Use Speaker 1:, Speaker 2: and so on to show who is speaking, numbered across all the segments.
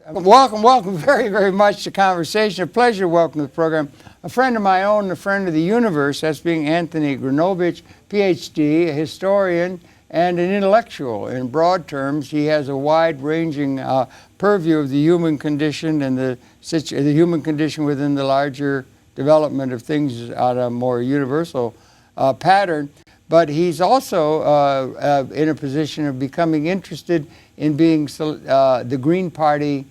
Speaker 1: Welcome very, very much to Conversation. A pleasure to welcome to the program a friend of my own, a friend of the universe, that's being Anthony Gronowitz Ph.D., a historian and an intellectual. In broad terms, he has a wide-ranging purview of the human condition and the human condition within the larger development of things on a more universal pattern. But he's also in a position of becoming interested in being the Green Party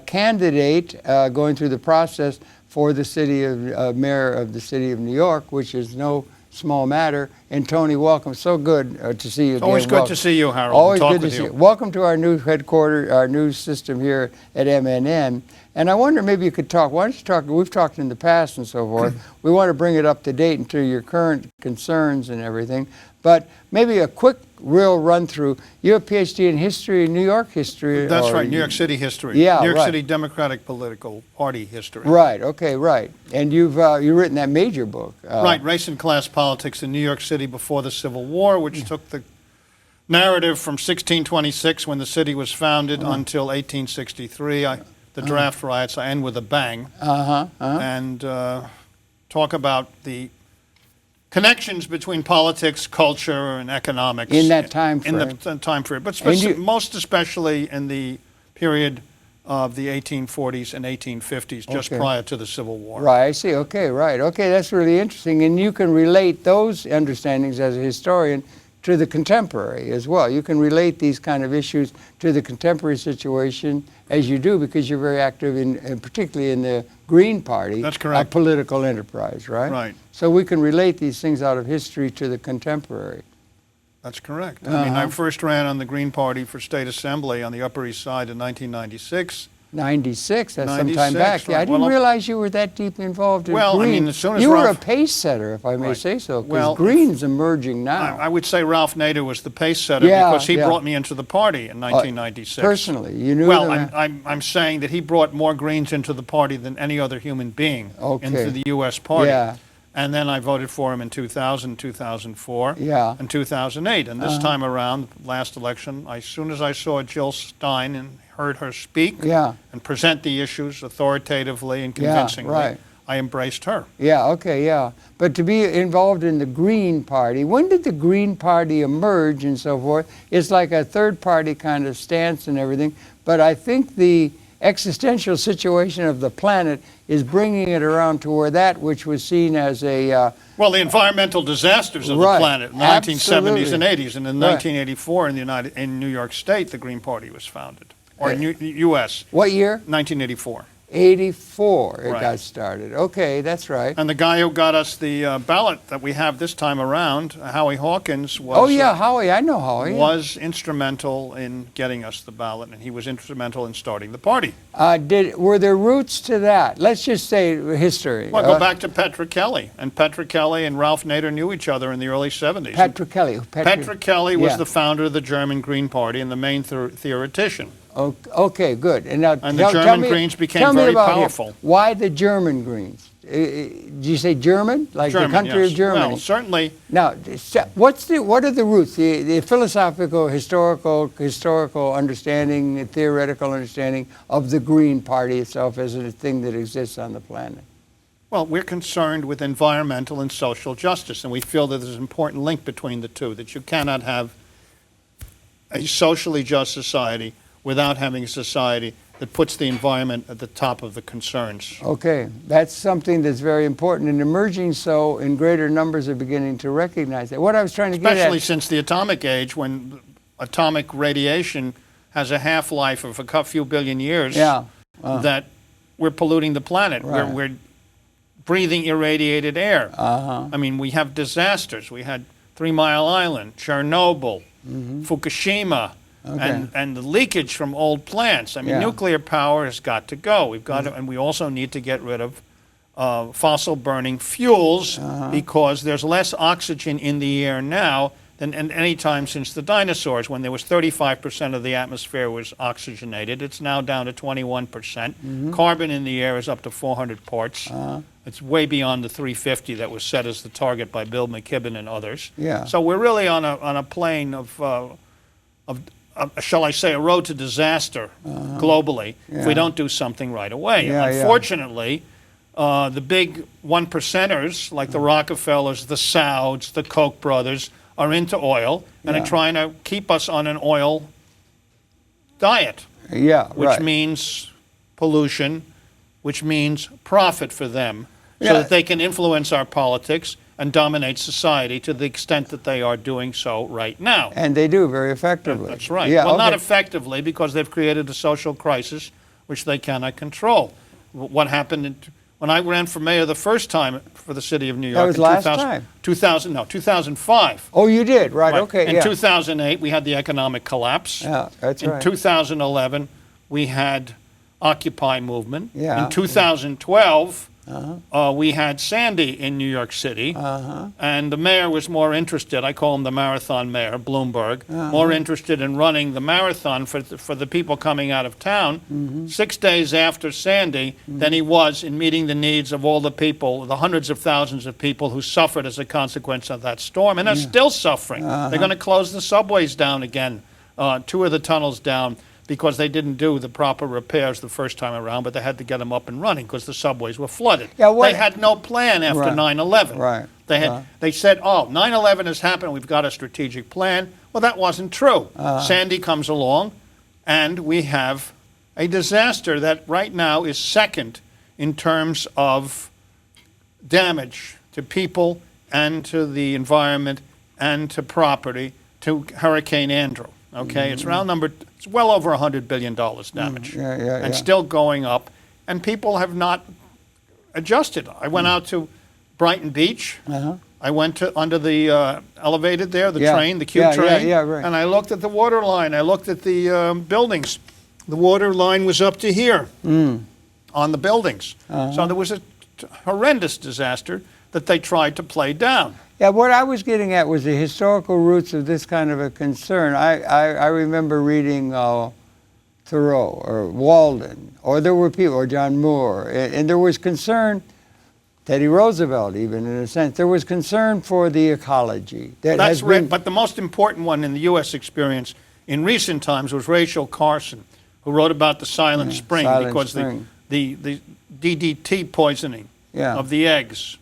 Speaker 1: candidate, going through the process for the city of mayor of the city of New York, which is no small matter. And Tony, welcome. So good to see you again.
Speaker 2: Always good to see you, Harold.
Speaker 1: Always good to see you. Welcome to our new headquarters, our new system here at MNN. And I wonder, maybe you could talk. Why don't you talk? We've talked in the past and so forth. We want to bring it up to date into your current concerns and everything. But maybe a quick, real run through. You have a PhD in history, New York history.
Speaker 2: That's right, New York City history.
Speaker 1: Yeah,
Speaker 2: New York
Speaker 1: right.
Speaker 2: City Democratic Political Party history.
Speaker 1: Right. Okay. Right. And you've written that major book.
Speaker 2: Right, Race and Class Politics in New York City Before the Civil War, which took the narrative from 1626, when the city was founded, until 1863. The draft riots. I end with a bang. And talk about the connections between politics, culture, and economics
Speaker 1: in that time frame.
Speaker 2: In the time period, but most especially in the period of the 1840s and 1850s, just prior to the Civil War.
Speaker 1: Right, I see. Okay, right. Okay, that's really interesting. And you can relate those understandings as a historian to the contemporary as well. You can relate these kind of issues to the contemporary situation as you do, because you're very active in particularly in the Green Party.
Speaker 2: That's correct.
Speaker 1: Political enterprise, right?
Speaker 2: Right.
Speaker 1: So we can relate these things out of history to the contemporary.
Speaker 2: That's correct. I mean, I first ran on the Green Party for State Assembly on the Upper East Side in 1996.
Speaker 1: 96, that's some time back. Yeah, I didn't realize you were that deeply involved in Green.
Speaker 2: I mean, as soon as
Speaker 1: you were a pace setter, if I may say so, because Green's emerging now.
Speaker 2: I would say Ralph Nader was the pace setter, because he brought me into the party in 1996.
Speaker 1: Personally, you knew
Speaker 2: Well, I'm saying that he brought more Greens into the party than any other human being into the U.S. party.
Speaker 1: Yeah.
Speaker 2: And then I voted for him in 2000, 2004, and 2008. And this time around, last election, as soon as I saw Jill Stein and heard her speak and present the issues authoritatively and convincingly, I embraced her.
Speaker 1: But to be involved in the Green Party, when did the Green Party emerge and so forth? It's like a third party kind of stance and everything. But I think the existential situation of the planet is bringing it around to where that which was seen as a...
Speaker 2: well, the environmental disasters of the planet in the 1970s and 80s. And in 1984 in New York State, the Green Party was founded. Or in U.S.
Speaker 1: What year?
Speaker 2: 1984.
Speaker 1: 84 it got started. Okay, that's right.
Speaker 2: And the guy who got us the ballot that we have this time around, Howie Hawkins, was...
Speaker 1: Howie, I know Howie.
Speaker 2: Was instrumental in getting us the ballot, and he was instrumental in starting the party.
Speaker 1: Were there roots to that? Let's just say history.
Speaker 2: Well, go back to Petra Kelly. And Petra Kelly and Ralph Nader knew each other in the early 70s.
Speaker 1: Petra Kelly.
Speaker 2: Petra Kelly was the founder of the German Green Party and the main theoretician.
Speaker 1: Okay, good. And now,
Speaker 2: the German Greens became very powerful.
Speaker 1: Why the German Greens? Did you say German? Like German, the country of Germany?
Speaker 2: Well, certainly.
Speaker 1: Now, what are the roots? The philosophical, historical understanding, the theoretical understanding of the Green Party itself as a thing that exists on the planet?
Speaker 2: Well, we're concerned with environmental and social justice, and we feel that there's an important link between the two, that you cannot have a socially just society without having a society that puts the environment at the top of the concerns.
Speaker 1: Okay, that's something that's very important, and emerging so in greater numbers are beginning to recognize that. What I was trying to get at...
Speaker 2: Especially since the atomic age, when atomic radiation has a half-life of a few billion years, that we're polluting the planet. We're breathing irradiated air. I mean, we have disasters. We had 3 Mile Island, Chernobyl, Fukushima, and the leakage from old plants. I mean, nuclear power has got to go. We've got to, and we also need to get rid of fossil burning fuels, because there's less oxygen in the air now than at any time since the dinosaurs, when there was 35% of the atmosphere was oxygenated. It's now down to 21%. Carbon in the air is up to 400 parts. It's way beyond the 350 that was set as the target by Bill McKibben and others. So we're really on a plane of shall I say, a road to disaster globally if we don't do something right away. Unfortunately, the big one percenters like the Rockefellers, the Sauds, the Koch brothers are into oil and are trying to keep us on an oil diet, which means pollution, which means profit for them, so that they can influence our politics and dominate society to the extent that they are doing so right now.
Speaker 1: And they do very effectively.
Speaker 2: That's right. Well, not effectively, because they've created a social crisis which they cannot control. What happened when I ran for mayor the first time for the city of New York?
Speaker 1: That was last time.
Speaker 2: 2005.
Speaker 1: Oh, you did, right? Okay.
Speaker 2: In 2008, we had the economic collapse.
Speaker 1: Yeah, that's right.
Speaker 2: In 2011, we had Occupy movement.
Speaker 1: Yeah.
Speaker 2: In 2012, we had Sandy in New York City, and the mayor was more interested, I call him the marathon mayor, Bloomberg, more interested in running the marathon for the people coming out of town 6 days after Sandy than he was in meeting the needs of all the people, the hundreds of thousands of people who suffered as a consequence of that storm, and are still suffering. They're going to close the subways down again, 2 of the tunnels down, because they didn't do the proper repairs the first time around, but they had to get them up and running because the subways were flooded. They had no plan after 9/11.
Speaker 1: Right.
Speaker 2: They said, oh, 9/11 has happened, we've got a strategic plan. Well, that wasn't true. Sandy comes along, and we have a disaster that right now is second in terms of damage to people and to the environment and to property to Hurricane Andrew. Okay, it's round number. It's well over $100 billion damage, and still going up. And people have not adjusted. I went out to Brighton Beach. I went to under the elevated there, the train, the Q train,
Speaker 1: right.
Speaker 2: And I looked at the water line. I looked at the buildings. The water line was up to here on the buildings. So there was a horrendous disaster that they tried to play down.
Speaker 1: Yeah, what I was getting at was the historical roots of this kind of a concern. I remember reading Thoreau or Walden, or there were people, or John Moore, and there was concern, Teddy Roosevelt even in a sense, there was concern for the ecology.
Speaker 2: That's right, but the most important one in the U.S. experience in recent times was Rachel Carson, who wrote about the Silent Spring, because the DDT poisoning of the eggs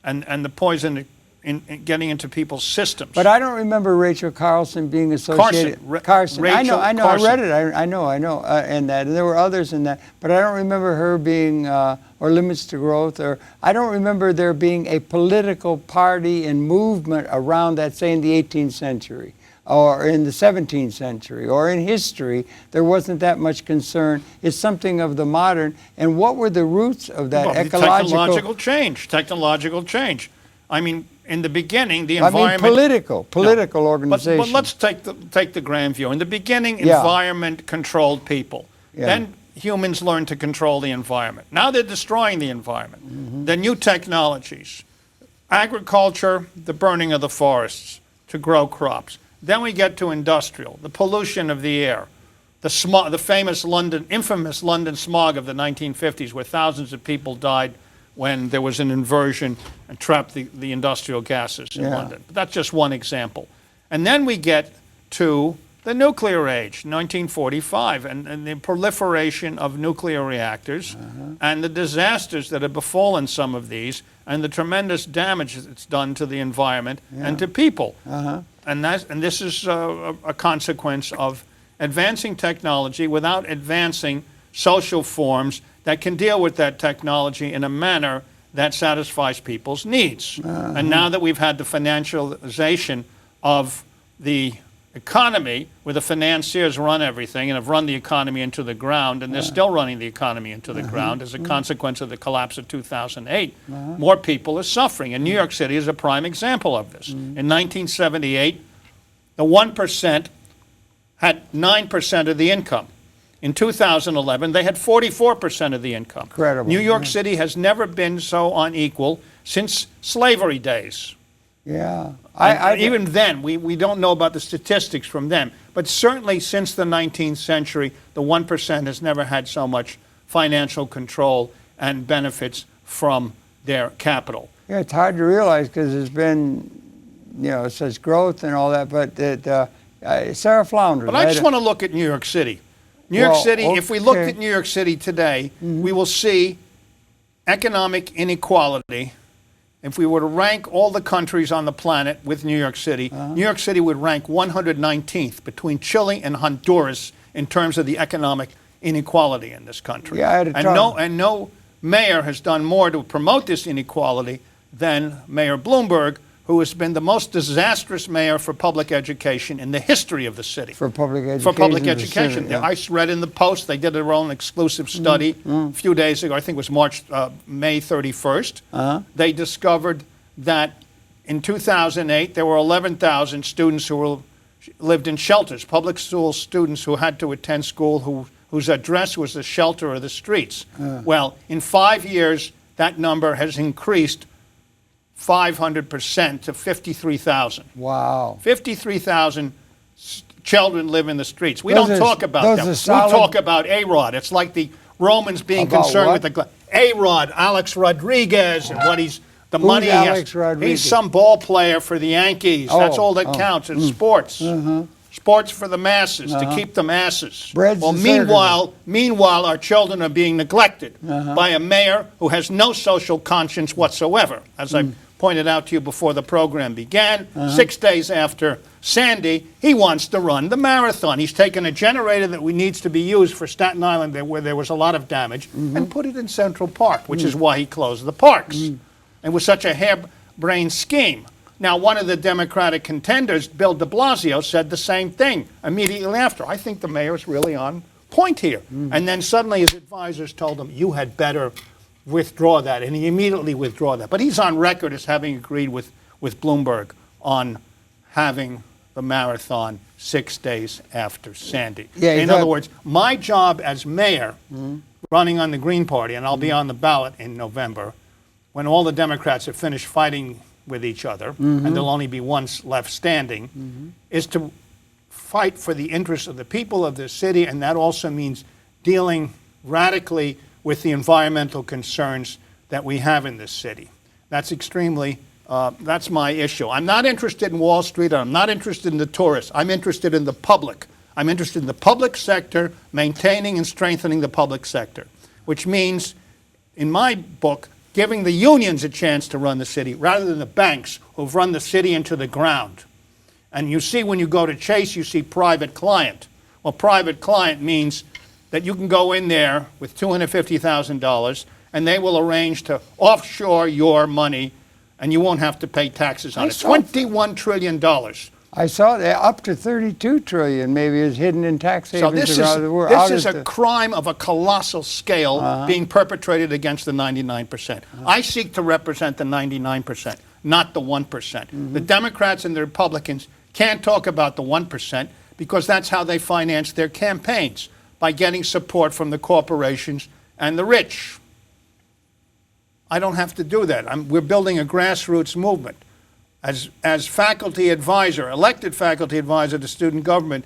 Speaker 2: and the poison in getting into people's systems.
Speaker 1: But I don't remember Rachel Carson being associated. Carson.
Speaker 2: Rachel
Speaker 1: I know.
Speaker 2: Carson.
Speaker 1: I read it. I know. And that. And there were others in that. But I don't remember her being, or Limits to Growth, or I don't remember there being a political party and movement around that, say, in the 18th century, or in the 17th century, or in history. There wasn't that much concern. It's something of the modern. And what were the roots of that
Speaker 2: ecological change? Technological change. I mean, in the beginning, the environment...
Speaker 1: political organization.
Speaker 2: But let's take the grand view. In the beginning, environment controlled people. Then humans learned to control the environment. Now they're destroying the environment. The new technologies, agriculture, the burning of the forests to grow crops. Then we get to industrial, the pollution of the air, the smog, the infamous London smog of the 1950s, where thousands of people died when there was an inversion and trapped the industrial gases in London. But that's just one example. And then we get to the nuclear age, 1945, and the proliferation of nuclear reactors and the disasters that have befallen some of these and the tremendous damage that's done to the environment and to people. And this is a consequence of advancing technology without advancing social forms that can deal with that technology in a manner that satisfies people's needs. And now that we've had the financialization of the economy, where the financiers run everything and have run the economy into the ground, and they're still running the economy into the ground as a consequence of the collapse of 2008, more people are suffering. And New York City is a prime example of this. In 1978, the 1% had 9% of the income. In 2011, they had 44% of the income.
Speaker 1: Incredible.
Speaker 2: New York City has never been so unequal since slavery days. Even then, we don't know about the statistics from them, but certainly since the 19th century, the 1% has never had so much financial control and benefits from their capital.
Speaker 1: Yeah, it's hard to realize because there's been, such growth and all that, but Sarah Flounders.
Speaker 2: But I just want to look at New York City. New York City, if we looked at New York City today, we will see economic inequality. If we were to rank all the countries on the planet with New York City, New York City would rank 119th between Chile and Honduras in terms of the economic inequality in this country.
Speaker 1: Yeah,
Speaker 2: and no mayor has done more to promote this inequality than Mayor Bloomberg, who has been the most disastrous mayor for public education in the history of the city.
Speaker 1: For public education.
Speaker 2: For public education.
Speaker 1: Yeah.
Speaker 2: I read in the Post, they did their own exclusive study a few days ago, I think it was May 31st. They discovered that in 2008, there were 11,000 students who lived in shelters, public school students who had to attend school whose address was the shelter or the streets. Well, in 5 years, that number has increased 500% to 53,000.
Speaker 1: Wow.
Speaker 2: 53,000 children live in the streets. We don't talk about them. We talk about A-Rod. It's like the Romans being concerned with the A-Rod, Alex Rodriguez, and what the money he has. He's some ball player for the Yankees. That's all that counts in sports. Sports for the masses, to keep the masses. Well, meanwhile, our children are being neglected by a mayor who has no social conscience whatsoever. As I pointed out to you before the program began, 6 days after Sandy, he wants to run the marathon. He's taken a generator that needs to be used for Staten Island, where there was a lot of damage, and put it in Central Park, which is why he closed the parks. It was such a harebrained scheme. Now, one of the Democratic contenders, Bill de Blasio, said the same thing immediately after. I think the mayor's really on point here. And then suddenly his advisors told him, you had better withdraw that. And he immediately withdrew that. But he's on record as having agreed with Bloomberg on having the marathon 6 days after Sandy. Yeah, in other words, my job as mayor, running on the Green Party, and I'll be on the ballot in November, when all the Democrats have finished fighting with each other, and there'll only be one left standing, is to fight for the interests of the people of this city, and that also means dealing radically with the environmental concerns that we have in this city. That's that's my issue. I'm not interested in Wall Street, I'm not interested in the tourists. I'm interested in the public. I'm interested in the public sector, maintaining and strengthening the public sector, which means, in my book, giving the unions a chance to run the city rather than the banks who've run the city into the ground. And you see when you go to Chase, you see private client. Well, private client means that you can go in there with $250,000 and they will arrange to offshore your money and you won't have to pay taxes on it. $21 trillion.
Speaker 1: I saw that up to $32 trillion maybe is hidden in tax havens around the world.
Speaker 2: This is a crime of a colossal scale being perpetrated against the 99%. I seek to represent the 99%, not the 1%. The Democrats and the Republicans can't talk about the 1% because that's how they finance their campaigns, by getting support from the corporations and the rich. I don't have to do that. We're building a grassroots movement. As faculty advisor, elected faculty advisor to student government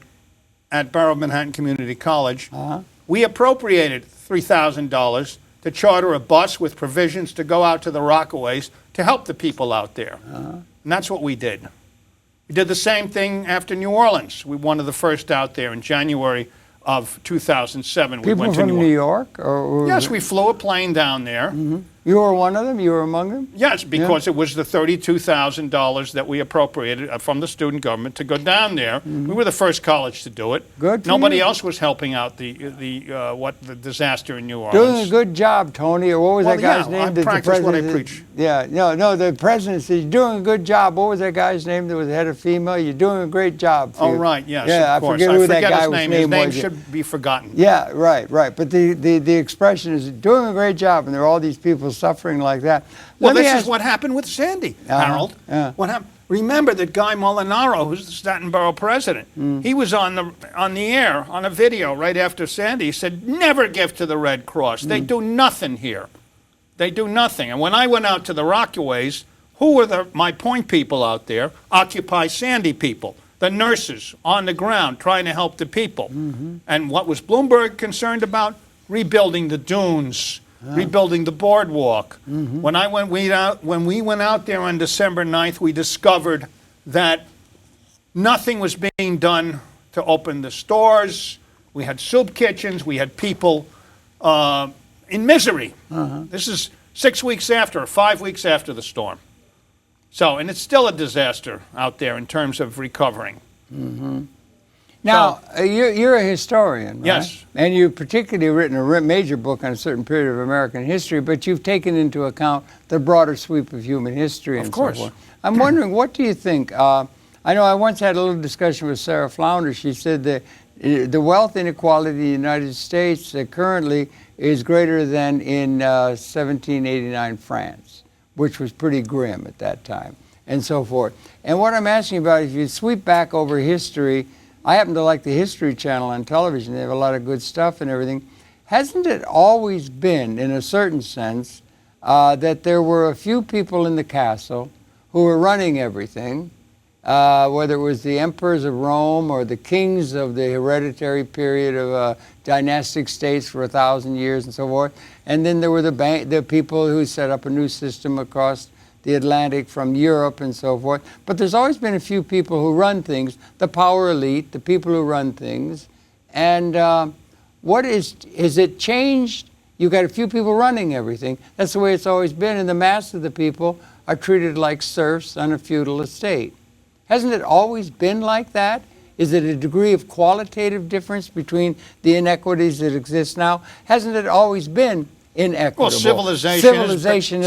Speaker 2: at Borough of Manhattan Community College, we appropriated $3,000 to charter a bus with provisions to go out to the Rockaways to help the people out there. And that's what we did. We did the same thing after New Orleans. We were one of the first out there in January of 2007.
Speaker 1: People
Speaker 2: we went to
Speaker 1: from New York? Or
Speaker 2: yes, we flew a plane down there.
Speaker 1: You were one of them? You were among them?
Speaker 2: Yes, because it was the $32,000 that we appropriated from the student government to go down there. We were the first college to do it.
Speaker 1: Good for
Speaker 2: Nobody
Speaker 1: you.
Speaker 2: else was helping out the disaster in New Orleans.
Speaker 1: Doing a good job, Tony. What was that guy's name?
Speaker 2: I practice what I preach.
Speaker 1: Yeah, no, the president said, you're doing a good job. What was that guy's name that was head of FEMA? You're doing a great job.
Speaker 2: Oh, right, yes,
Speaker 1: yeah,
Speaker 2: of course.
Speaker 1: I forget who that guy
Speaker 2: his
Speaker 1: was
Speaker 2: name.
Speaker 1: name
Speaker 2: His name
Speaker 1: was.
Speaker 2: should be forgotten.
Speaker 1: Yeah, right. But the expression is doing a great job, and there are all these people suffering like that.
Speaker 2: Well, this is what happened with Sandy, Harold. What happened? Remember that Guy Molinaro, who's the Staten Borough president, he was on the air, on a video right after Sandy. He said, never give to the Red Cross. They do nothing here. They do nothing. And when I went out to the Rockaways, who were my point people out there? Occupy Sandy people, the nurses on the ground trying to help the people. And what was Bloomberg concerned about? Rebuilding the dunes. Rebuilding the boardwalk. When we went out there on December 9th, we discovered that nothing was being done to open the stores. We had soup kitchens. We had people in misery. This is 6 weeks after, or 5 weeks after the storm. So, and it's still a disaster out there in terms of recovering.
Speaker 1: Now, you're a historian, right?
Speaker 2: Yes.
Speaker 1: And you've particularly written a major book on a certain period of American history, but you've taken into account the broader sweep of human history and so forth. I'm wondering, what do you think? I know I once had a little discussion with Sarah Flounder. She said that the wealth inequality in the United States currently is greater than in 1789 France, which was pretty grim at that time, and so forth. And what I'm asking about, if you sweep back over history, I happen to like the History Channel on television. They have a lot of good stuff and everything. Hasn't it always been, in a certain sense, that there were a few people in the castle who were running everything, whether it was the emperors of Rome or the kings of the hereditary period of dynastic states for 1,000 years and so forth. And then there were the people who set up a new system across the Atlantic from Europe and so forth. But there's always been a few people who run things, the power elite, the people who run things. And has it changed? You've got a few people running everything. That's the way it's always been. And the mass of the people are treated like serfs on a feudal estate. Hasn't it always been like that? Is it a degree of qualitative difference between the inequities that exist now? Hasn't it always been inequitable?
Speaker 2: Well, civilization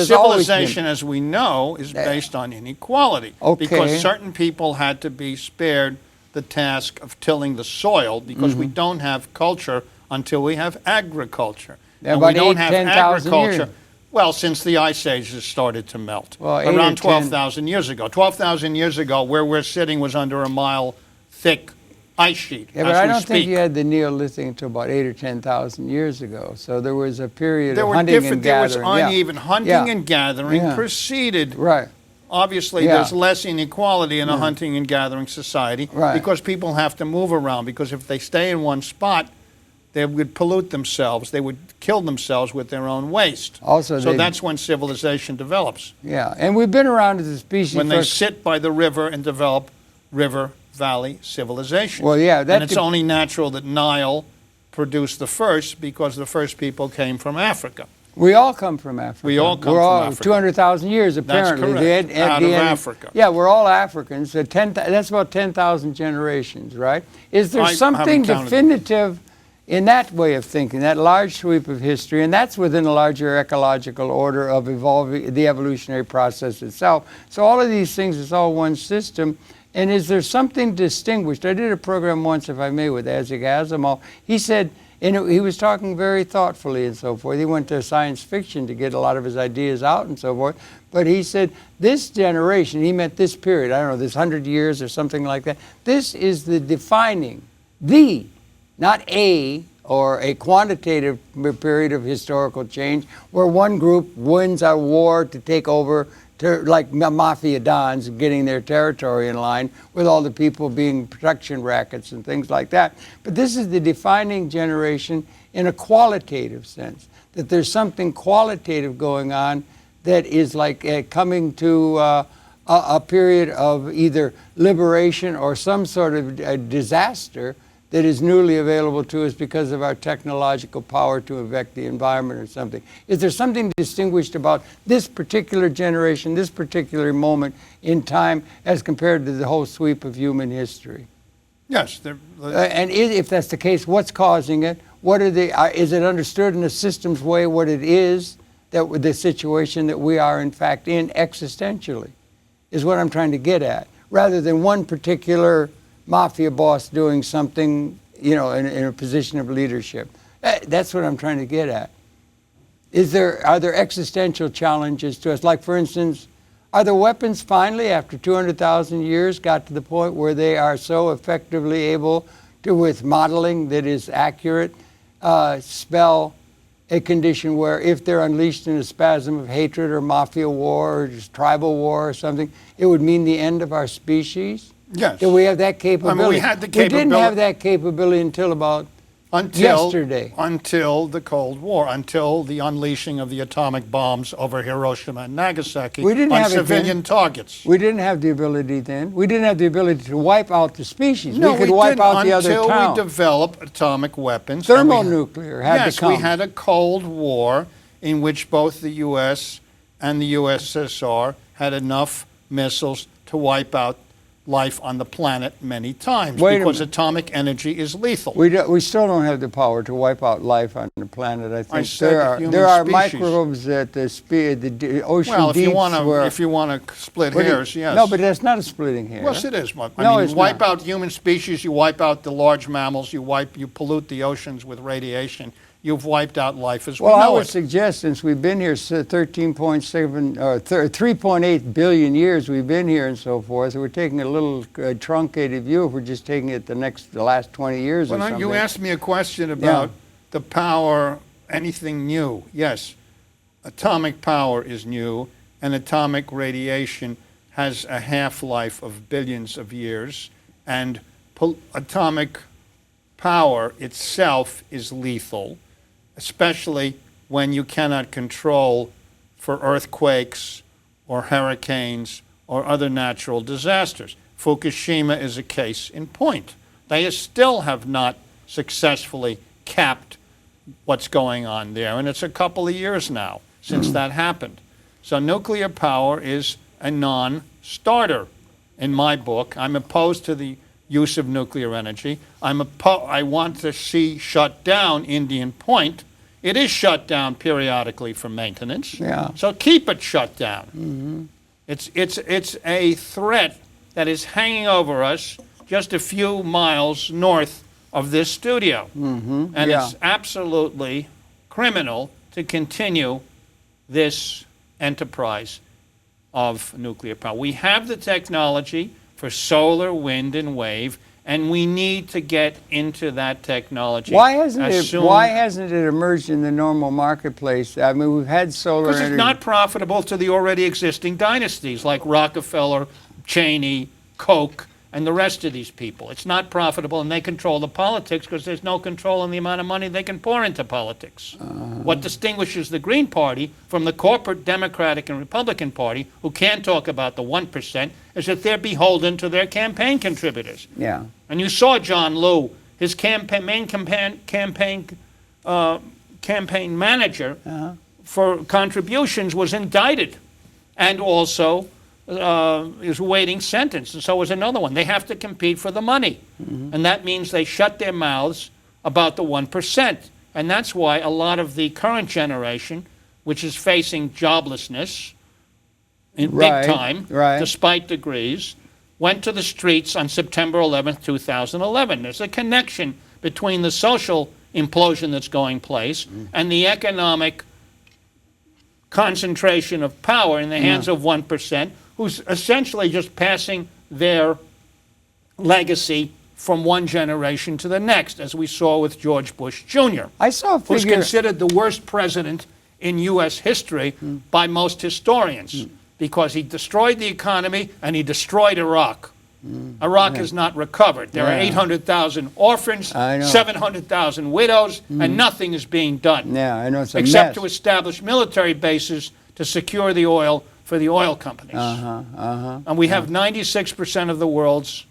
Speaker 2: as we know, is based on inequality. Because certain people had to be spared the task of tilling the soil because we don't have culture until we have agriculture.
Speaker 1: Yeah,
Speaker 2: and we don't have
Speaker 1: 10,000
Speaker 2: agriculture.
Speaker 1: years.
Speaker 2: Well, since the ice ages started to melt,
Speaker 1: well,
Speaker 2: around 12,000 years ago. 12,000 years ago, where we're sitting was under a mile thick ice sheet.
Speaker 1: Yeah, but I don't think you had the Neolithic until about 8,000 or 10,000 years ago. So there was a period of hunting and gathering.
Speaker 2: There was uneven hunting and gathering preceded.
Speaker 1: Right.
Speaker 2: Obviously, there's less inequality in a hunting and gathering society because people have to move around. Because if they stay in one spot, they would pollute themselves. They would kill themselves with their own waste.
Speaker 1: Also,
Speaker 2: so that's when civilization develops.
Speaker 1: Yeah, and we've been around as a species.
Speaker 2: When they sit by the river and develop river valley civilization.
Speaker 1: Well, yeah,
Speaker 2: and it's only natural that Nile produced the first because the first people came from Africa.
Speaker 1: We all come from Africa.
Speaker 2: We all come from Africa.
Speaker 1: 200,000 years, apparently.
Speaker 2: That's correct. Out of Africa.
Speaker 1: Yeah, we're all Africans. So that's about 10,000 generations, right? Is there something definitive in that way of thinking, that large sweep of history, and that's within a larger ecological order of evolving, the evolutionary process itself. So all of these things is all one system. And is there something distinguished? I did a program once, if I may, with Isaac Asimov. He said, and he was talking very thoughtfully and so forth. He went to science fiction to get a lot of his ideas out and so forth. But he said, this generation, he meant this period, I don't know, this 100 years or something like that, this is the defining, not or a quantitative period of historical change where one group wins a war to take over, like mafia dons getting their territory in line with all the people being production rackets and things like that. But this is the defining generation in a qualitative sense, that there's something qualitative going on that is like coming to a period of either liberation or some sort of disaster that is newly available to us because of our technological power to affect the environment or something. Is there something distinguished about this particular generation, this particular moment in time as compared to the whole sweep of human history?
Speaker 2: Yes.
Speaker 1: And if that's the case, what's causing it? What are is it understood in a systems way what it is, that the situation that we are in fact in existentially, is what I'm trying to get at, rather than one particular mafia boss doing something, in a position of leadership. That's what I'm trying to get at. Are there existential challenges to us? Like, for instance, are the weapons finally, after 200,000 years, got to the point where they are so effectively able to, with modeling that is accurate, spell a condition where if they're unleashed in a spasm of hatred or mafia war or just tribal war or something, it would mean the end of our species?
Speaker 2: Yes.
Speaker 1: Do we have that capability?
Speaker 2: We had the capability.
Speaker 1: We didn't have that capability until about yesterday.
Speaker 2: Until the Cold War, until the unleashing of the atomic bombs over Hiroshima and Nagasaki on civilian targets.
Speaker 1: We didn't have the ability then. We didn't have the ability to wipe out the species. No, we could wipe out the other town.
Speaker 2: Until we developed atomic weapons.
Speaker 1: Thermonuclear had to come.
Speaker 2: Yes, we had a Cold War in which both the U.S. and the USSR had enough missiles to wipe out life on the planet many times because atomic energy is lethal.
Speaker 1: We still don't have the power to wipe out life on the planet. I think there are microbes at the ocean deeps.
Speaker 2: Well, if you want to split hairs, yes.
Speaker 1: No, but that's not a splitting hair.
Speaker 2: Yes, it is. I mean, wipe out human species, you wipe out the large mammals, you pollute the oceans with radiation. You've wiped out life as we know it.
Speaker 1: Well, I would suggest, since we've been here 13.7 or 3.8 billion years, we've been here and so forth. We're taking a little truncated view if we're just taking it the last 20 years or something.
Speaker 2: You asked me a question about the power, anything new. Yes, atomic power is new, and atomic radiation has a half-life of billions of years, and atomic power itself is lethal, especially when you cannot control for earthquakes or hurricanes or other natural disasters. Fukushima is a case in point. They still have not successfully capped what's going on there, and it's a couple of years now since that happened. So nuclear power is a non-starter in my book. I'm opposed to the use of nuclear energy. I want to see shut down Indian Point. It is shut down periodically for maintenance.
Speaker 1: Yeah.
Speaker 2: So keep it shut down. It's a threat that is hanging over us just a few miles north of this studio. And it's absolutely criminal to continue this enterprise of nuclear power. We have the technology for solar, wind, and wave, and we need to get into that technology.
Speaker 1: Why hasn't it emerged in the normal marketplace? I mean, we've had solar energy.
Speaker 2: Because it's not profitable to the already existing dynasties like Rockefeller, Cheney, Koch, and the rest of these people. It's not profitable, and they control the politics because there's no control in the amount of money they can pour into politics. What distinguishes the Green Party from the corporate Democratic and Republican Party, who can talk about the 1%, is that they're beholden to their campaign contributors.
Speaker 1: Yeah.
Speaker 2: And you saw John Lew, his main campaign manager for contributions was indicted, and also is awaiting sentence, and so was another one. They have to compete for the money, and that means they shut their mouths about the 1%. And that's why a lot of the current generation, which is facing joblessness in big time, despite degrees, went to the streets on September 11th, 2011. There's a connection between the social implosion that's going place and the economic concentration of power in the hands of 1%, who's essentially just passing their legacy from one generation to the next, as we saw with George Bush Jr., who's considered the worst president in U.S. history by most historians, because he destroyed the economy and he destroyed Iraq. Iraq has not recovered. There are 800,000 orphans, 700,000 widows, and nothing is being done except to establish military bases to secure the oil for the oil companies. And we have 96% of the world's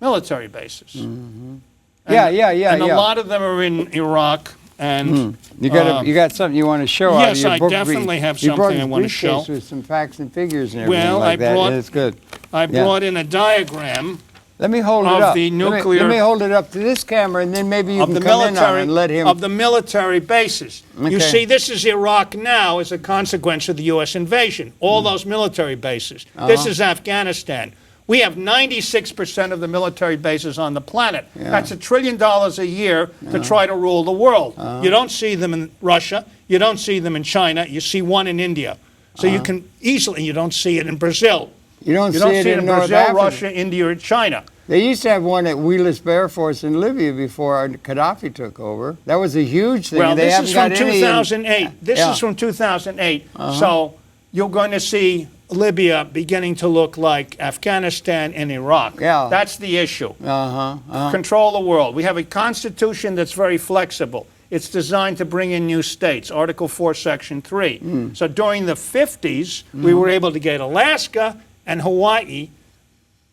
Speaker 2: military bases. And a lot of them are in Iraq. And
Speaker 1: you got something you want to show?
Speaker 2: Yes, I definitely have something I want to show.
Speaker 1: With some facts and figures and everything like that. It's good.
Speaker 2: I brought in a diagram.
Speaker 1: Let me hold it up. Let me hold it up to this camera, and then maybe you can come in on it and let him.
Speaker 2: Of the military bases. Okay. You see, this is Iraq now as a consequence of the U.S. invasion. All those military bases. This is Afghanistan. We have 96% of the military bases on the planet. That's $1 trillion a year to try to rule the world. You don't see them in Russia. You don't see them in China. You see one in India. So you can easily, you don't see it in Brazil.
Speaker 1: You don't see it in North
Speaker 2: Brazil,
Speaker 1: Africa.
Speaker 2: Russia, India, or China.
Speaker 1: They used to have one at Wheeless Bear Force in Libya before Gaddafi took over. That was a huge thing.
Speaker 2: Well, this is from 2008. This is from 2008. So you're going to see Libya beginning to look like Afghanistan and Iraq.
Speaker 1: Yeah.
Speaker 2: That's the issue. Control the world. We have a constitution that's very flexible. It's designed to bring in new states, Article 4, Section 3. So during the 50s, we were able to get Alaska and Hawaii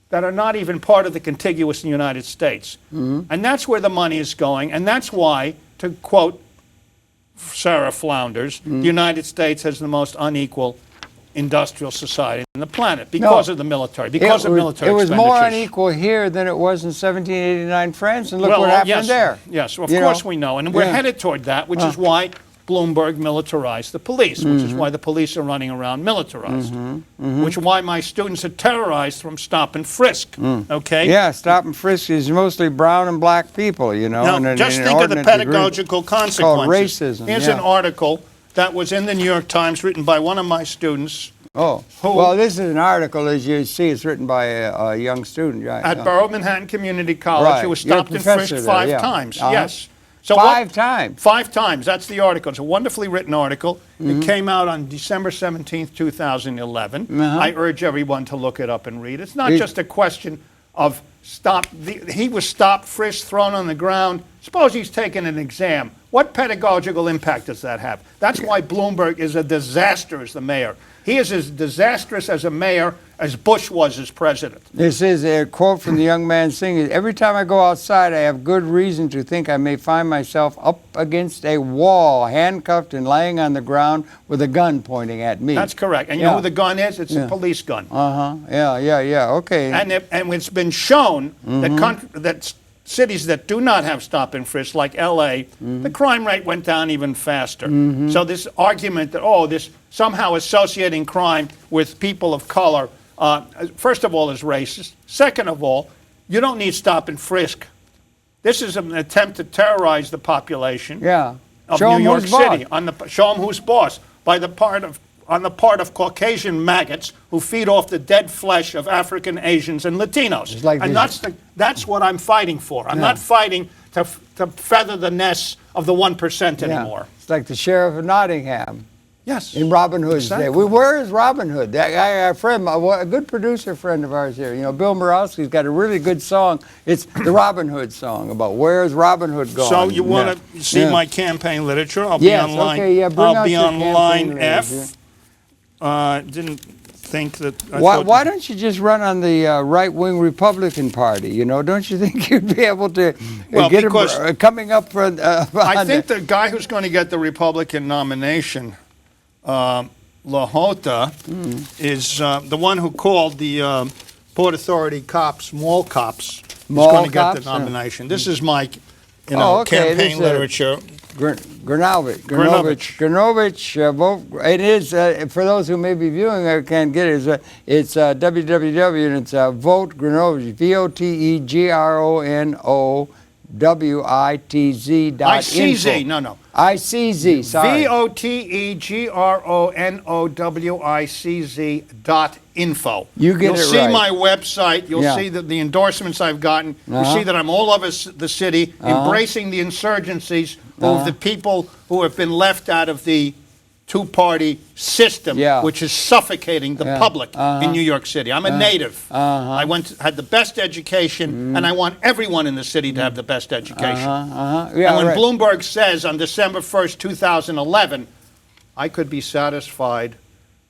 Speaker 2: that are not even part of the contiguous United States. And that's where the money is going. And that's why, to quote Sarah Flounders, the United States has the most unequal industrial society on the planet because of the military, because of military expenditures.
Speaker 1: It was more unequal here than it was in 1789 France, and look what happened there.
Speaker 2: Yes, of course we know. And we're headed toward that, which is why Bloomberg militarized the police, which is why the police are running around militarized, which is why my students are terrorized from stop and frisk, okay?
Speaker 1: Yeah, stop and frisk is mostly brown and black people, you know.
Speaker 2: Now, just think of the pedagogical consequences.
Speaker 1: Called racism.
Speaker 2: Here's an article that was in the New York Times written by one of my students.
Speaker 1: Oh, well, this is an article, as you see, it's written by a young student. Right?
Speaker 2: At Borough Manhattan Community College, who was stopped and frisked 5 times. Yes.
Speaker 1: So 5 times?
Speaker 2: 5 times. That's the article. It's a wonderfully written article. It came out on December 17th, 2011. I urge everyone to look it up and read. It's not just a question of he was stopped, frisked, thrown on the ground. Suppose he's taken an exam. What pedagogical impact does that have? That's why Bloomberg is a disaster as the mayor. He is as disastrous as a mayor as Bush was as president.
Speaker 1: This is a quote from the young man singing, "Every time I go outside, I have good reason to think I may find myself up against a wall, handcuffed and laying on the ground with a gun pointing at me."
Speaker 2: That's correct. And you know who the gun is? It's a police gun.
Speaker 1: Yeah, okay.
Speaker 2: And it's been shown that cities that do not have stop and frisk, like L.A., the crime rate went down even faster. So this argument that, this somehow associating crime with people of color, first of all, is racist. Second of all, you don't need stop and frisk. This is an attempt to terrorize the population of New York City. Show them who's boss. On the part of Caucasian maggots who feed off the dead flesh of African, Asians, and Latinos. And that's what I'm fighting for. I'm not fighting to feather the nests of the 1% anymore.
Speaker 1: It's like the Sheriff of Nottingham.
Speaker 2: Yes.
Speaker 1: In Robin Hood's day. Where is Robin Hood? That guy, a good producer friend of ours here, Bill Murawski's got a really good song. It's the Robin Hood song about where's Robin Hood gone.
Speaker 2: So you want to see my campaign literature? I'll be on line. I'll be on line F. Didn't think that.
Speaker 1: Why don't you just run on the right-wing Republican Party? Don't you think you'd be able to get coming up for?
Speaker 2: I think the guy who's going to get the Republican nomination, Lahota, is the one who called the Port Authority cops mall cops. He's going to get the nomination. This is my, campaign literature.
Speaker 1: Gronowicz, vote. It is, for those who may be viewing or can't get it, it's www, and it's Vote Gronowicz, VOTEGRONOWITZ.info.
Speaker 2: ICZ, no.
Speaker 1: ICZ, sorry.
Speaker 2: VOTEGRONOWICZ.info.
Speaker 1: You'll
Speaker 2: see my website. You'll see the endorsements I've gotten. You'll see that I'm all over the city, embracing the insurgencies of the people who have been left out of the two-party system, which is suffocating the public in New York City. I'm a native. I had the best education, and I want everyone in the city to have the best education. And when Bloomberg says on December 1st, 2011, I could be satisfied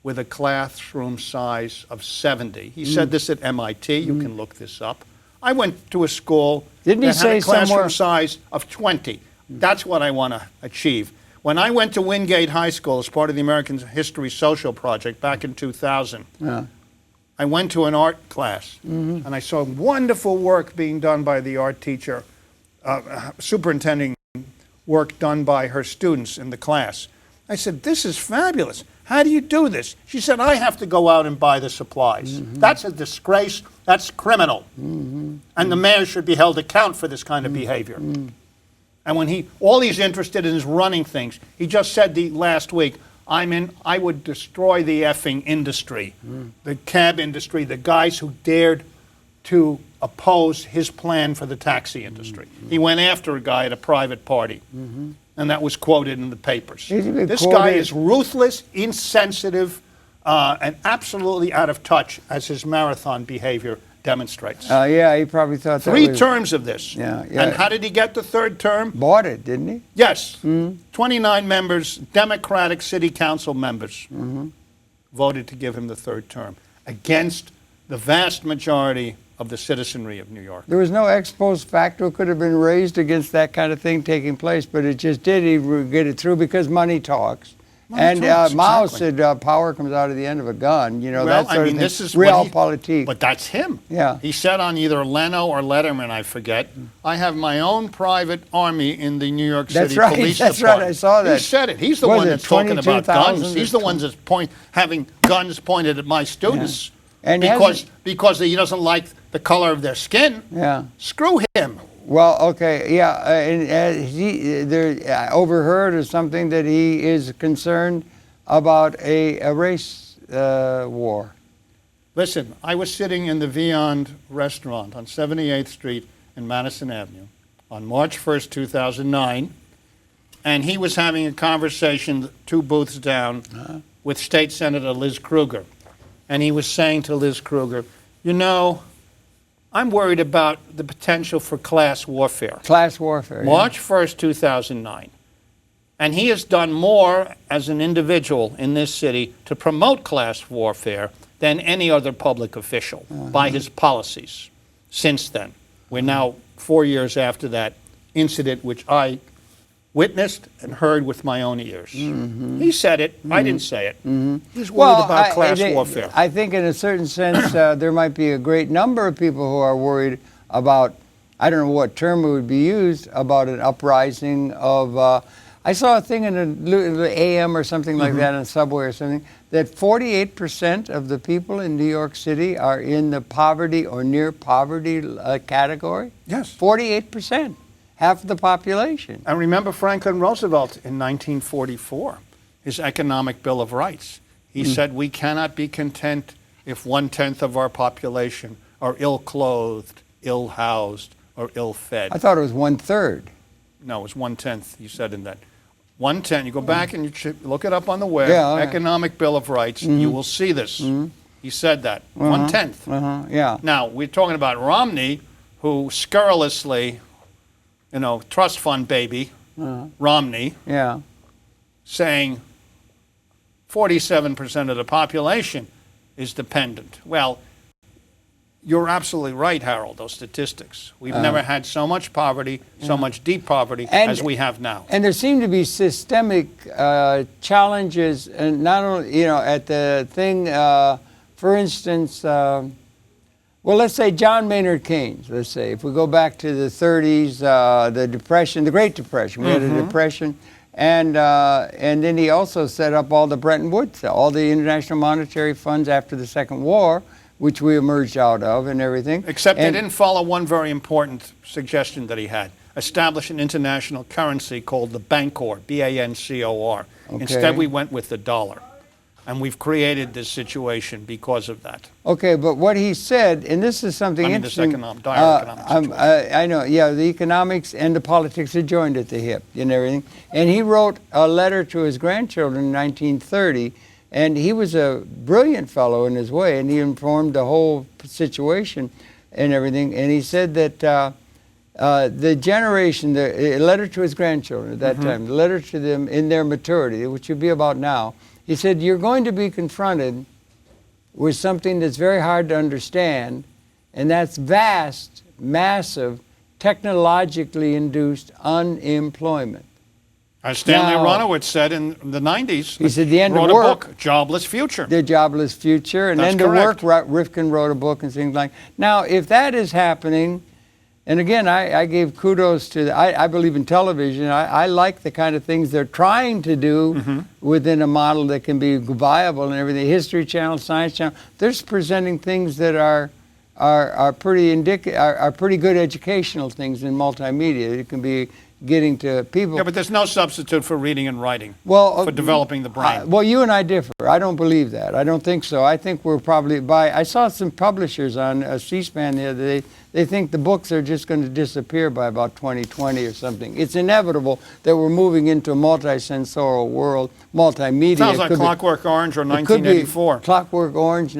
Speaker 2: with a classroom size of 70. He said this at MIT. You can look this up. I went to a school that had a classroom size of 20. That's what I want to achieve. When I went to Wingate High School as part of the American History Social Project back in 2000, I went to an art class, and I saw wonderful work being done by the art teacher, superintending work done by her students in the class. I said, "This is fabulous. How do you do this?" She said, "I have to go out and buy the supplies." That's a disgrace. That's criminal. And the mayor should be held account for this kind of behavior. And when all he's interested in is running things. He just said last week, I would destroy the effing industry, the cab industry, the guys who dared to oppose his plan for the taxi industry. He went after a guy at a private party, and that was quoted in the papers. This guy is ruthless, insensitive, and absolutely out of touch, as his marathon behavior demonstrates.
Speaker 1: Yeah, he probably thought that
Speaker 2: 3 terms of this.
Speaker 1: Yeah.
Speaker 2: And how did he get the 3rd term?
Speaker 1: Bought it, didn't he?
Speaker 2: Yes. 29 members, Democratic city council members, voted to give him the 3rd term against the vast majority of the citizenry of New York.
Speaker 1: There was no ex post facto could have been raised against that kind of thing taking place, but it just did. He get it through because money talks. Mao said power comes out of the end of a gun. You know,
Speaker 2: well,
Speaker 1: that sort of thing.
Speaker 2: This is
Speaker 1: realpolitik.
Speaker 2: But that's him.
Speaker 1: Yeah.
Speaker 2: He said on either Leno or Letterman, I forget, I have my own private army in the New York City Police Department.
Speaker 1: That's right. I saw that.
Speaker 2: He said it. He's the one that's talking about guns. He's the one that's having guns pointed at my students. Yeah. And because he doesn't like the color of their skin.
Speaker 1: Yeah.
Speaker 2: Screw him.
Speaker 1: Well, okay, yeah, I overheard or something that he is concerned about a race war.
Speaker 2: Listen, I was sitting in the Villard restaurant on 78th Street and Madison Avenue on March 1st, 2009, and he was having a conversation 2 booths down with State Senator Liz Kruger, and he was saying to Liz Kruger, you know, I'm worried about the potential for class warfare.
Speaker 1: Class warfare.
Speaker 2: March 1st, 2009. And he has done more as an individual in this city to promote class warfare than any other public official by his policies since then. We're now 4 years after that incident, which I witnessed and heard with my own ears. He said it. I didn't say it. He's worried about class warfare.
Speaker 1: I think in a certain sense there might be a great number of people who are worried about, I don't know what term would be used, about an uprising of, I saw a thing in the AM or something like that in a subway or something, that 48% of the people in New York City are in the poverty or near poverty category.
Speaker 2: Yes.
Speaker 1: 48%. Half of the population.
Speaker 2: And remember Franklin Roosevelt in 1944, his Economic Bill of Rights. He said we cannot be content if 1/10 of our population are ill-clothed, ill-housed, or ill-fed.
Speaker 1: I thought it was 1/3.
Speaker 2: No, it was 1/10, he said in that. 1/10, you go back and you look it up on the web, Economic Bill of Rights, you will see this. He said that, 1/10.
Speaker 1: Yeah.
Speaker 2: Now, we're talking about Romney, who scurrilously, you know, trust fund baby, Romney, saying 47% of the population is dependent. Well, you're absolutely right, Harold, those statistics. We've never had so much poverty, so much deep poverty as we have now.
Speaker 1: And there seem to be systemic challenges, and not only, you know, at the thing, for instance, well, let's say John Maynard Keynes, let's say. If we go back to the 30s, the Depression, the Great Depression, we had a depression, and then he also set up all the Bretton Woods, all the international monetary funds after the Second War, which we emerged out of and everything.
Speaker 2: Except they didn't follow one very important suggestion that he had. Establish an international currency called the Bancor, B-A-N-C-O-R. Okay. Instead, we went with the dollar. And we've created this situation because of that.
Speaker 1: Okay, but what he said, and this is something interesting.
Speaker 2: This dire economic situation.
Speaker 1: I know, yeah, the economics and the politics are joined at the hip and everything. And he wrote a letter to his grandchildren in 1930, and he was a brilliant fellow in his way, and he informed the whole situation and everything. And he said that the generation, a letter to his grandchildren at that time, the letter to them in their maturity, which would be about now, he said, you're going to be confronted with something that's very hard to understand, and that's vast, massive, technologically induced unemployment.
Speaker 2: As Stanley Gronowitz said in the 90s,
Speaker 1: he said the end
Speaker 2: wrote
Speaker 1: of work,
Speaker 2: a book, Jobless Future.
Speaker 1: The Jobless Future, and
Speaker 2: that's
Speaker 1: then
Speaker 2: correct.
Speaker 1: To work, Rifkin wrote a book and things like that. Now, if that is happening, and again, I gave kudos to, I believe in television. I like the kind of things they're trying to do within a model that can be viable and everything. History Channel, Science Channel, they're presenting things that are pretty good educational things in multimedia. It can be getting to people.
Speaker 2: Yeah, but there's no substitute for reading and writing, for developing the brain.
Speaker 1: Well, you and I differ. I don't believe that. I don't think so. I think we're probably I saw some publishers on C-SPAN the other day. They think the books are just going to disappear by about 2020 or something. It's inevitable that we're moving into a multi-sensorial world, multimedia.
Speaker 2: Sounds like Clockwork Orange or 1984.
Speaker 1: Clockwork Orange,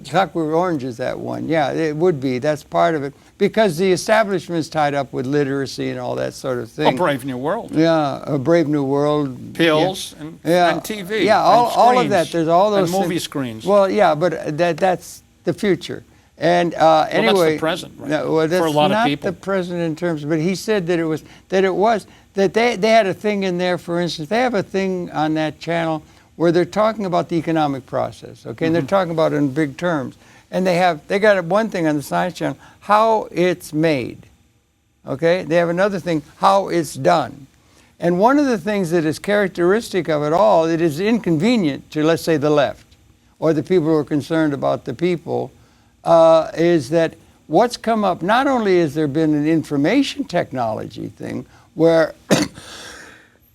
Speaker 1: Clockwork Orange is that one. Yeah, it would be. That's part of it. Because the establishment is tied up with literacy and all that sort of thing.
Speaker 2: A Brave New World.
Speaker 1: Yeah, a Brave New World.
Speaker 2: Pills and TV.
Speaker 1: Yeah, all of that. There's all those
Speaker 2: and movie screens.
Speaker 1: Well, yeah, but that's the future. And anyway,
Speaker 2: that's the present, right?
Speaker 1: No, well, that's
Speaker 2: for a lot
Speaker 1: not
Speaker 2: of people.
Speaker 1: the present in terms, but he said that they had a thing in there. For instance, they have a thing on that channel where they're talking about the economic process. Okay, and they're talking about it in big terms. And they got one thing on the Science Channel, how it's made. Okay, they have another thing, how it's done. And one of the things that is characteristic of it all, it is inconvenient to, let's say, the left or the people who are concerned about the people. Is that what's come up, not only has there been an information technology thing where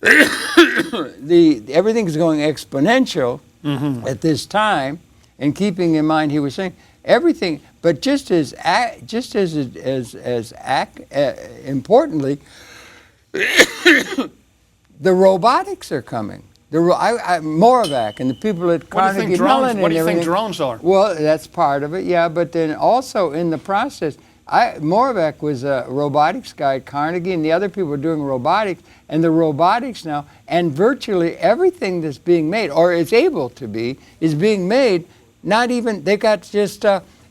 Speaker 1: everything's going exponential at this time, and keeping in mind, he was saying, everything, but just as importantly, the robotics are coming. Moravec and the people at Carnegie Mellon.
Speaker 2: What do you think drones are?
Speaker 1: Well, that's part of it, yeah. But then also in the process, Moravec was a robotics guy at Carnegie, and the other people were doing robotics. And the robotics now, and virtually everything that's being made, or is able to be, is being made. Not even they got just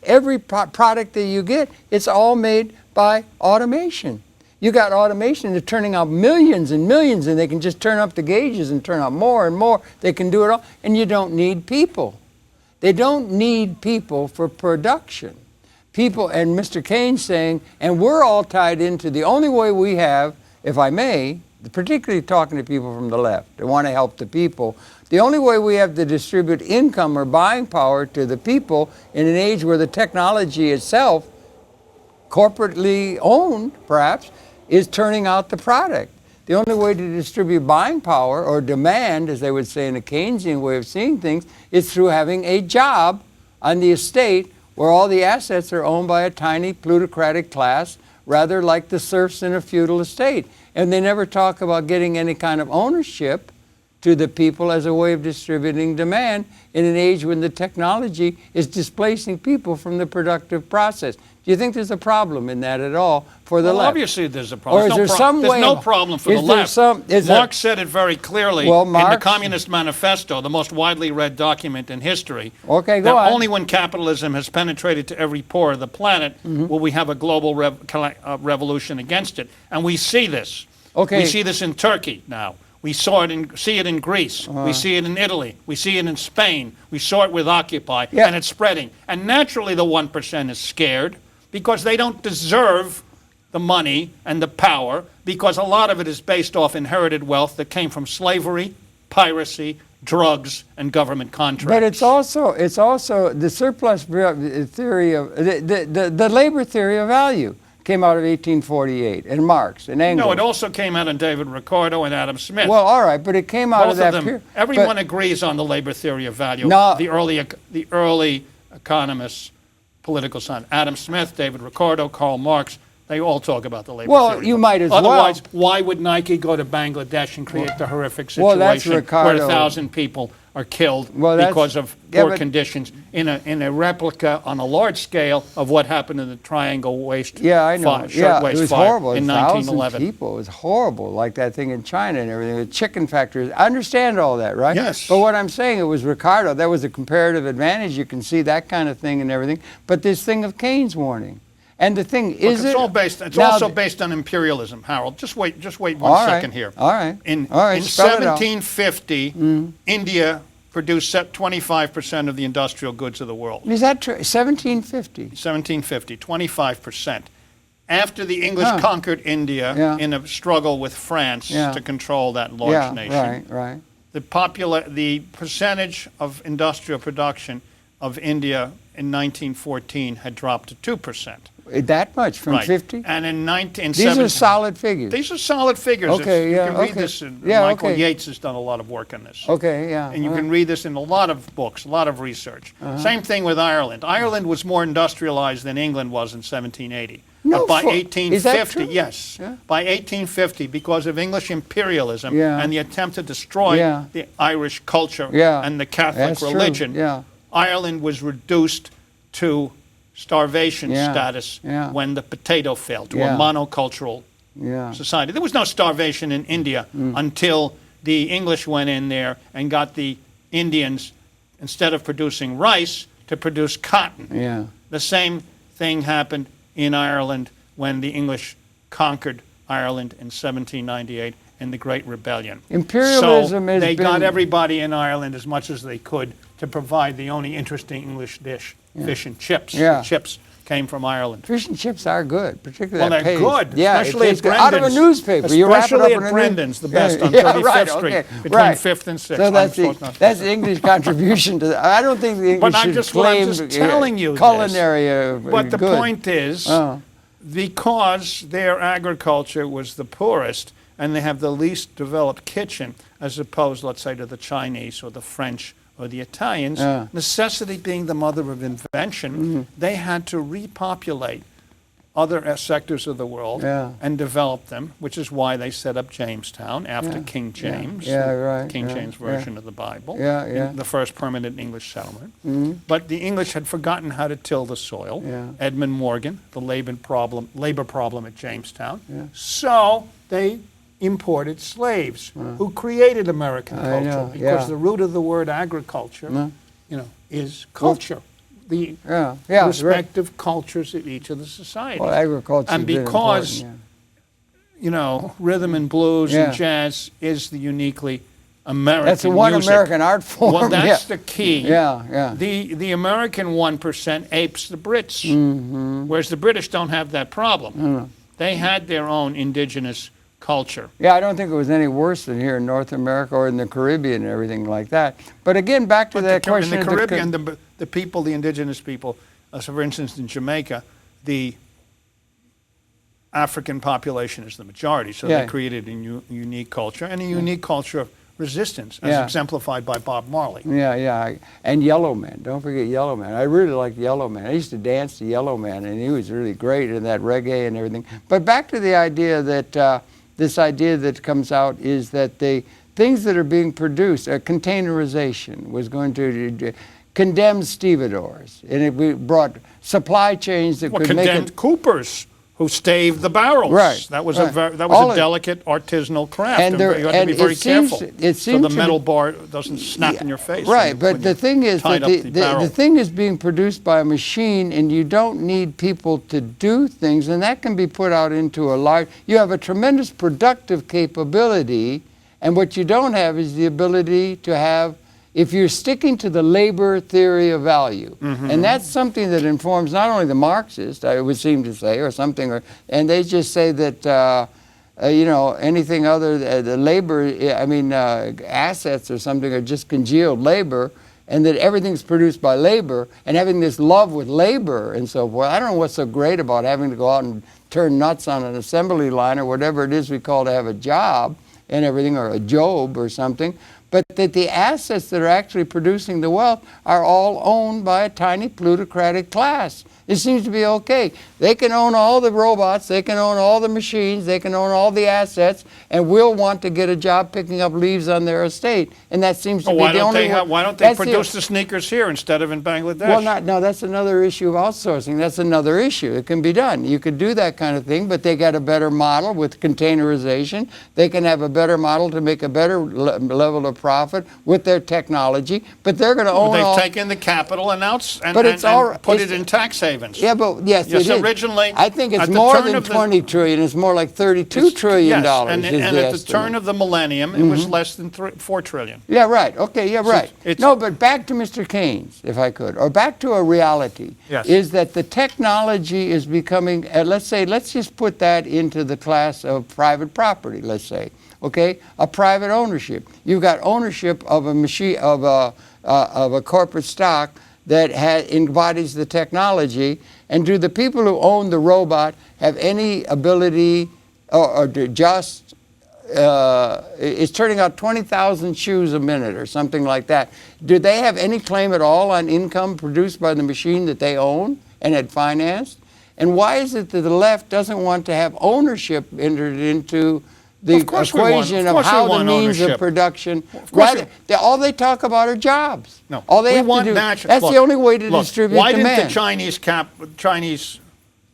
Speaker 1: every product that you get. It's all made by automation. You got automation, they're turning out millions and millions, and they can just turn up the gauges and turn out more and more. They can do it all, and you don't need people. They don't need people for production. People, and Mr. Keynes saying, and we're all tied into the only way we have, if I may, particularly talking to people from the left, they want to help the people, the only way we have to distribute income or buying power to the people in an age where the technology itself, corporately owned perhaps, is turning out the product. The only way to distribute buying power or demand, as they would say in a Keynesian way of seeing things, is through having a job on the estate where all the assets are owned by a tiny plutocratic class, rather like the serfs in a feudal estate. And they never talk about getting any kind of ownership to the people as a way of distributing demand in an age when the technology is displacing people from the productive process. Do you think there's a problem in that at all for the left?
Speaker 2: Obviously there's a problem.
Speaker 1: Or is there some way?
Speaker 2: There's no problem for the left. Marx said it very clearly in the Communist Manifesto, the most widely read document in history.
Speaker 1: Okay, go on.
Speaker 2: Only when capitalism has penetrated to every pore of the planet will we have a global revolution against it. And we see this. Okay. We see this in Turkey now. We see it in Greece. We see it in Italy. We see it in Spain. We saw it with Occupy, and it's spreading. And naturally the 1% is scared because they don't deserve the money and the power, because a lot of it is based off inherited wealth that came from slavery, piracy, drugs, and government contracts.
Speaker 1: But it's also the surplus theory of the labor theory of value. Came out of 1848, and Marx, and Engels.
Speaker 2: No, it also came out in David Ricardo and Adam Smith.
Speaker 1: Well, all right, but it came out of that period.
Speaker 2: Everyone agrees on the labor theory of value. No, the early economists, political science. Adam Smith, David Ricardo, Karl Marx, they all talk about the labor theory.
Speaker 1: Well, you might as
Speaker 2: Otherwise, why would Nike go to Bangladesh and create the horrific situation where 1,000 people are killed because of poor conditions in a replica on a large scale of what happened in the Triangle Waste
Speaker 1: Shirtwaist Fire
Speaker 2: in 1911.
Speaker 1: People. It was horrible, like that thing in China and everything. The chicken factories. I understand all that, right?
Speaker 2: Yes.
Speaker 1: But what I'm saying, it was Ricardo. That was a comparative advantage. You can see that kind of thing and everything. But this thing of Keynes warning. And the thing is,
Speaker 2: it's also based on imperialism, Harold. Just wait one second here.
Speaker 1: All right.
Speaker 2: In 1750, India produced 25% of the industrial goods of the world.
Speaker 1: Is that true? 1750?
Speaker 2: 1750, 25%. After the English conquered India in a struggle with France to control that large nation,
Speaker 1: right.
Speaker 2: The percentage of industrial production of India in 1914 had dropped to 2%.
Speaker 1: That much from
Speaker 2: Right.
Speaker 1: 50?
Speaker 2: And in 1970...
Speaker 1: These are solid figures.
Speaker 2: These are solid figures.
Speaker 1: Okay,
Speaker 2: You
Speaker 1: yeah,
Speaker 2: can read
Speaker 1: okay.
Speaker 2: this.
Speaker 1: Yeah,
Speaker 2: Michael
Speaker 1: okay.
Speaker 2: Yates has done a lot of work on this.
Speaker 1: Okay, yeah.
Speaker 2: And you can read this in a lot of books, a lot of research. Same thing with Ireland. Ireland was more industrialized than England was in 1780.
Speaker 1: No,
Speaker 2: but by
Speaker 1: is that
Speaker 2: 1850,
Speaker 1: true?
Speaker 2: yes.
Speaker 1: Yeah.
Speaker 2: By 1850, because of English imperialism
Speaker 1: Yeah.
Speaker 2: and the attempt to destroy
Speaker 1: Yeah.
Speaker 2: the Irish culture
Speaker 1: Yeah.
Speaker 2: and the Catholic
Speaker 1: That's true.
Speaker 2: religion,
Speaker 1: Yeah.
Speaker 2: Ireland was reduced to starvation
Speaker 1: Yeah.
Speaker 2: status
Speaker 1: Yeah.
Speaker 2: when the potato failed, to
Speaker 1: Yeah.
Speaker 2: a monocultural
Speaker 1: Yeah.
Speaker 2: society. There was no starvation in India until the English went in there and got the Indians, instead of producing rice, to produce cotton.
Speaker 1: Yeah.
Speaker 2: The same thing happened in Ireland when the English conquered Ireland in 1798 in the Great Rebellion.
Speaker 1: Imperialism
Speaker 2: so
Speaker 1: has
Speaker 2: they
Speaker 1: been...
Speaker 2: got everybody in Ireland as much as they could to provide the only interesting English dish, fish and chips.
Speaker 1: Yeah.
Speaker 2: The chips came from Ireland.
Speaker 1: Fish and chips are good, particularly
Speaker 2: Well,
Speaker 1: that
Speaker 2: they're
Speaker 1: paste.
Speaker 2: good,
Speaker 1: Yeah,
Speaker 2: especially
Speaker 1: it's
Speaker 2: at
Speaker 1: out of a
Speaker 2: Brendan's.
Speaker 1: newspaper. You wrap it up
Speaker 2: Especially
Speaker 1: in
Speaker 2: at
Speaker 1: a
Speaker 2: Brendan's, the best on
Speaker 1: yeah,
Speaker 2: 35th
Speaker 1: right,
Speaker 2: Street,
Speaker 1: okay,
Speaker 2: between
Speaker 1: right.
Speaker 2: 5th and 6th.
Speaker 1: So that's
Speaker 2: I'm supposed
Speaker 1: that's the English contribution to that. I don't think the English
Speaker 2: But I'm
Speaker 1: should
Speaker 2: just
Speaker 1: claim
Speaker 2: telling you this.
Speaker 1: culinary
Speaker 2: But the
Speaker 1: good.
Speaker 2: point is, because their agriculture was the poorest and they have the least developed kitchen, as opposed, let's say, to the Chinese or the French or the Italians, necessity being the mother of invention, they had to repopulate other sectors of the world and develop them, which is why they set up Jamestown after King James, King James version of the Bible, the first permanent English settlement. But the English had forgotten how to till the soil. Edmund Morgan, the labor problem at Jamestown. So they imported slaves who created American culture, because the root of the word agriculture, is culture. The respective cultures of each of the societies.
Speaker 1: Well, agriculture
Speaker 2: and because, rhythm and blues and jazz is the uniquely American
Speaker 1: That's the one
Speaker 2: music.
Speaker 1: American art form.
Speaker 2: Well, that's the key.
Speaker 1: Yeah.
Speaker 2: The American 1% apes the Brits, whereas the British don't have that problem. They had their own indigenous culture.
Speaker 1: Yeah, I don't think it was any worse than here in North America or in the Caribbean and everything like that. But again, back to that question.
Speaker 2: In the Caribbean, the people, the indigenous people, so for instance in Jamaica, the African population is the majority, so they created a unique culture and a unique culture of resistance, as exemplified by Bob Marley.
Speaker 1: And Yellow Man. Don't forget Yellow Man. I really liked Yellow Man. I used to dance to Yellow Man, and he was really great in that reggae and everything. But back to the idea that this idea that comes out is that the things that are being produced, containerization was going to condemn stevedores, and it brought supply chains that could make it...
Speaker 2: Coopers, who staved the barrels.
Speaker 1: Right.
Speaker 2: That was a delicate artisanal craft, and you had to be very careful so the metal bar doesn't snap in your face.
Speaker 1: Right, but the thing is that the thing is being produced by a machine, and you don't need people to do things, and that can be put out into a large... You have a tremendous productive capability, and what you don't have is the ability to have... If you're sticking to the labor theory of value, and that's something that informs not only the Marxists, I would seem to say, or something, and they just say that, anything other than labor, assets or something are just congealed labor, and that everything's produced by labor, and having this love with labor and so forth. I don't know what's so great about having to go out and turn nuts on an assembly line or whatever it is we call to have a job and everything, or a job or something. But that the assets that are actually producing the wealth are all owned by a tiny plutocratic class. It seems to be okay. They can own all the robots, they can own all the machines, they can own all the assets, and we'll want to get a job picking up leaves on their estate. And that seems to be the only way.
Speaker 2: Why don't they produce the sneakers here instead of in Bangladesh?
Speaker 1: Well, no, that's another issue of outsourcing. That's another issue. It can be done. You could do that kind of thing, but they got a better model with containerization. They can have a better model to make a better level of profit with their technology, but they're going to own
Speaker 2: They've taken the capital and put it in tax havens.
Speaker 1: Yeah, but yes, it is.
Speaker 2: Originally,
Speaker 1: I think it's more than 20 trillion. It's more like $32 trillion.
Speaker 2: Yes, and at the turn of the millennium, it was less than 4 trillion.
Speaker 1: Yeah, right. Okay, yeah, right. No, but back to Mr. Keynes, if I could, or back to a reality, is that the technology is becoming, let's just put that into the class of private property, let's say. Okay, a private ownership. You've got ownership of a machine, of a corporate stock that embodies the technology? And do the people who own the robot have any ability or to just, it's turning out 20,000 shoes a minute or something like that. Do they have any claim at all on income produced by the machine that they own and had financed? And why is it that the left doesn't want to have ownership entered into the equation of how the means of production? All they talk about are jobs.
Speaker 2: No,
Speaker 1: all they have to do. That's the only way to distribute
Speaker 2: demand.
Speaker 1: Why
Speaker 2: didn't the Chinese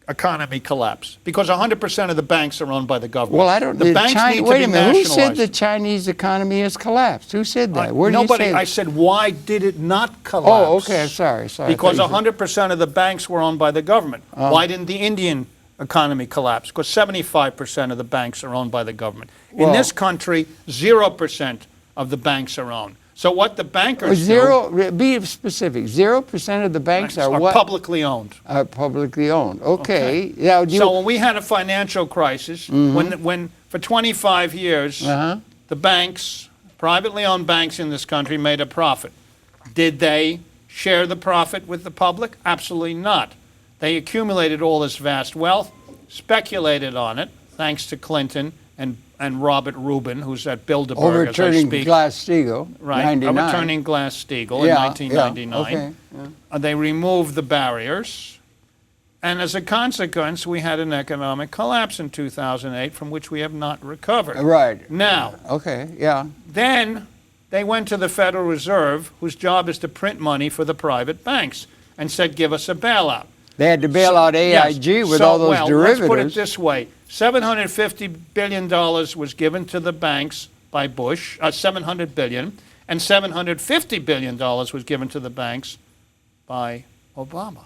Speaker 2: economy collapse? Because 100% of the banks are owned by the government.
Speaker 1: Well, I don't.
Speaker 2: The banks need to
Speaker 1: wait a
Speaker 2: be
Speaker 1: minute. Who
Speaker 2: nationalized.
Speaker 1: said the Chinese economy has collapsed? Who said that? Where
Speaker 2: nobody.
Speaker 1: Do you say
Speaker 2: I said, why did it not collapse?
Speaker 1: Oh, okay. Sorry.
Speaker 2: Because 100% of the banks were owned by the government. Why didn't the Indian economy collapse? Because 75% of the banks are owned by the government. In this country, 0% of the banks are owned. So what the bankers do...
Speaker 1: Be specific. 0% of the banks are what?
Speaker 2: Publicly owned.
Speaker 1: Are publicly owned. Okay. Now,
Speaker 2: so when we had a financial crisis, when for 25 years, the banks, privately owned banks in this country, made a profit. Did they share the profit with the public? Absolutely not. They accumulated all this vast wealth, speculated on it, thanks to Clinton and Robert Rubin, who's at Bilderberg,
Speaker 1: overturning Glass-Steagall,
Speaker 2: right?
Speaker 1: 99.
Speaker 2: Overturning Glass-Steagall in 1999. They removed the barriers, and as a consequence, we had an economic collapse in 2008, from which we have not recovered.
Speaker 1: Right.
Speaker 2: Now.
Speaker 1: Okay.
Speaker 2: Then they went to the Federal Reserve, whose job is to print money for the private banks, and said, "Give us a bailout."
Speaker 1: They had to bail out AIG with all those derivatives.
Speaker 2: Let's put it this way. $750 billion was given to the banks by Bush, $700 billion, and $750 billion was given to the banks by Obama.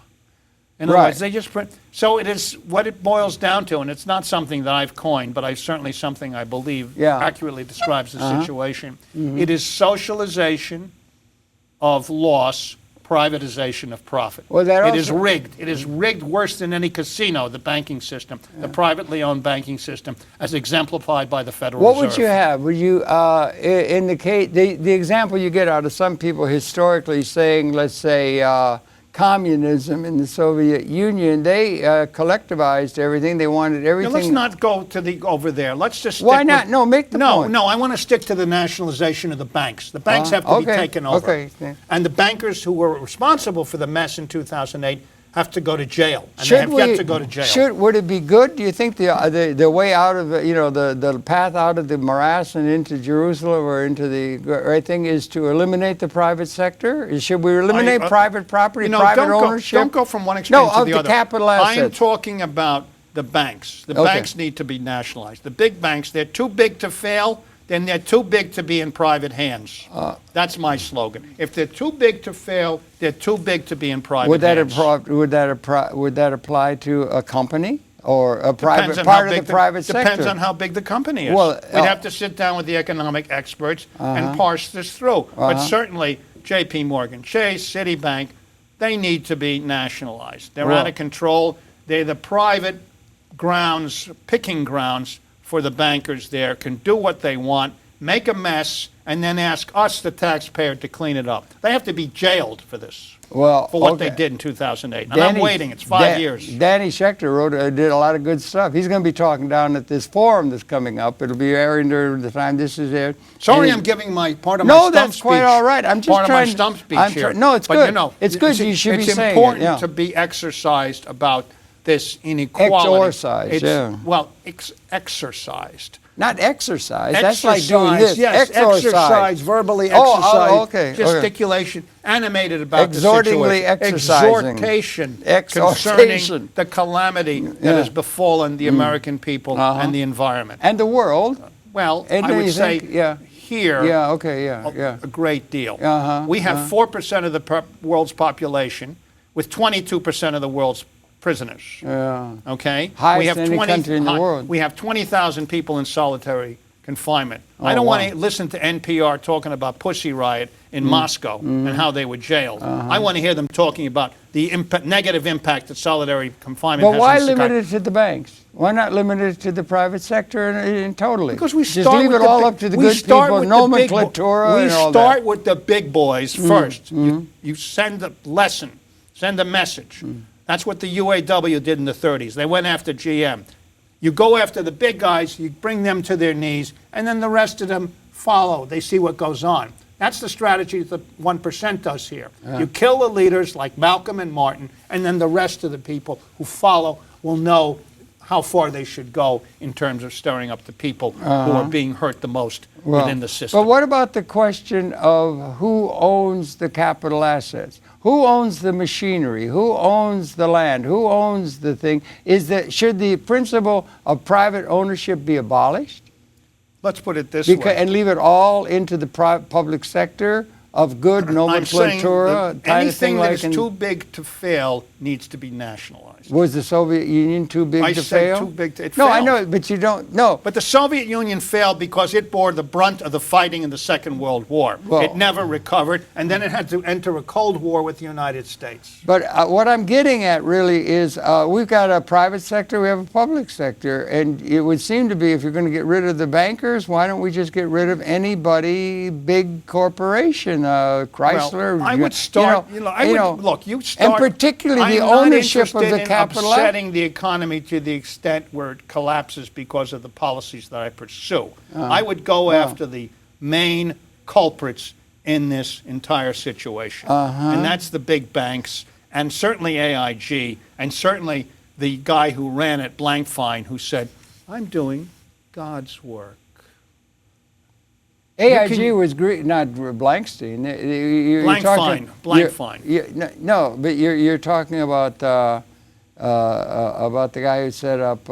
Speaker 2: In other words, they just print. So it is what it boils down to, and it's not something that I've coined, but certainly something I believe accurately describes the situation. It is socialization of loss, privatization of profit. It is rigged. It is rigged worse than any casino, the banking system, the privately owned banking system, as exemplified by the Federal Reserve.
Speaker 1: What would you have? Would you indicate the example you get out of some people historically saying, let's say, communism in the Soviet Union, they collectivized everything. They wanted everything.
Speaker 2: Now, let's not go to over there. Let's just stick
Speaker 1: Why not? No, make the point.
Speaker 2: No, I want to stick to the nationalization of the banks. The banks have to be taken over. And the bankers who were responsible for the mess in 2008 have to go to jail. And they have yet to go to jail.
Speaker 1: Would it be good? Do you think the way out of the path out of the morass and into Jerusalem or into the right thing is to eliminate the private sector? Should we eliminate private property, private ownership?
Speaker 2: Don't go from one extreme to the other.
Speaker 1: Capital assets.
Speaker 2: I am talking about the banks. The banks need to be nationalized. The big banks, they're too big to fail. Then they're too big to be in private hands. That's my slogan. If they're too big to fail, they're too big to be in private hands.
Speaker 1: Would that apply to a company or a private part of the private sector?
Speaker 2: Depends on how big the company is. Well, we'd have to sit down with the economic experts and parse this through. But certainly, J.P. Morgan Chase, Citibank, they need to be nationalized. They're out of control. They're the private grounds, picking grounds for the bankers there, can do what they want, make a mess, and then ask us, the taxpayer, to clean it up. They have to be jailed for this, for what they did in 2008. And I'm waiting. It's 5 years.
Speaker 1: Danny Schechter did a lot of good stuff. He's going to be talking down at this forum that's coming up. It'll be airing during the time this is aired.
Speaker 2: Sorry, I'm giving my part of my stump speech.
Speaker 1: No, that's quite all right. I'm just
Speaker 2: part
Speaker 1: trying
Speaker 2: of my stump speech here.
Speaker 1: No, it's good. It's good. You should be saying it.
Speaker 2: It's important to be exercised about this inequality. Exercised.
Speaker 1: Not exercise. That's like doing this.
Speaker 2: Yes, exercise, verbally exercise, gesticulation, animated about
Speaker 1: exhortingly
Speaker 2: the situation.
Speaker 1: Exortation
Speaker 2: Concerning the calamity that has befallen the American people and the environment.
Speaker 1: And the world.
Speaker 2: Well, I would say here
Speaker 1: a
Speaker 2: great deal. We have 4% of the world's population with 22% of the world's prisoners. Okay?
Speaker 1: Highest in any country in the world.
Speaker 2: We have 20,000 people in solitary confinement. I don't want to listen to NPR talking about Pussy Riot in Moscow and how they were jailed. I want to hear them talking about the negative impact that solitary confinement has.
Speaker 1: But why limit it to the banks? Why not limit it to the private sector and totally?
Speaker 2: Because we
Speaker 1: just leave it all up to the good people, nomenclatura and all that.
Speaker 2: We start with the big boys first. You send a lesson, send a message. That's what the UAW did in the 30s. They went after GM. You go after the big guys, you bring them to their knees, and then the rest of them follow. They see what goes on. That's the strategy that the 1% does here. You kill the leaders like Malcolm and Martin, and then the rest of the people who follow will know how far they should go in terms of stirring up the people who are being hurt the most within the system.
Speaker 1: But what about the question of who owns the capital assets? Who owns the machinery? Who owns the land? Who owns the thing? Should the principle of private ownership be abolished?
Speaker 2: Let's put it this way.
Speaker 1: And leave it all into the public sector of good nomenclatura?
Speaker 2: Anything that is too big to fail needs to be nationalized.
Speaker 1: Was the Soviet Union too big to fail?
Speaker 2: I said too big to fail.
Speaker 1: No, I know, but you don't know.
Speaker 2: But the Soviet Union failed because it bore the brunt of the fighting in the Second World War. Well, it never recovered, and then it had to enter a Cold War with the United States.
Speaker 1: But what I'm getting at really is we've got a private sector, we have a public sector, and it would seem to be if you're going to get rid of the bankers, why don't we just get rid of anybody, big corporation, Chrysler?
Speaker 2: Well, I would start, look, you start.
Speaker 1: And particularly the ownership of the capital.
Speaker 2: Upsetting the economy to the extent where it collapses because of the policies that I pursue. I would go after the main culprits in this entire situation. And that's the big banks, and certainly AIG, and certainly the guy who ran it, Blankfein, who said, I'm doing God's work.
Speaker 1: AIG was not Blankstein.
Speaker 2: Blankfein.
Speaker 1: No, but you're talking about the guy who set up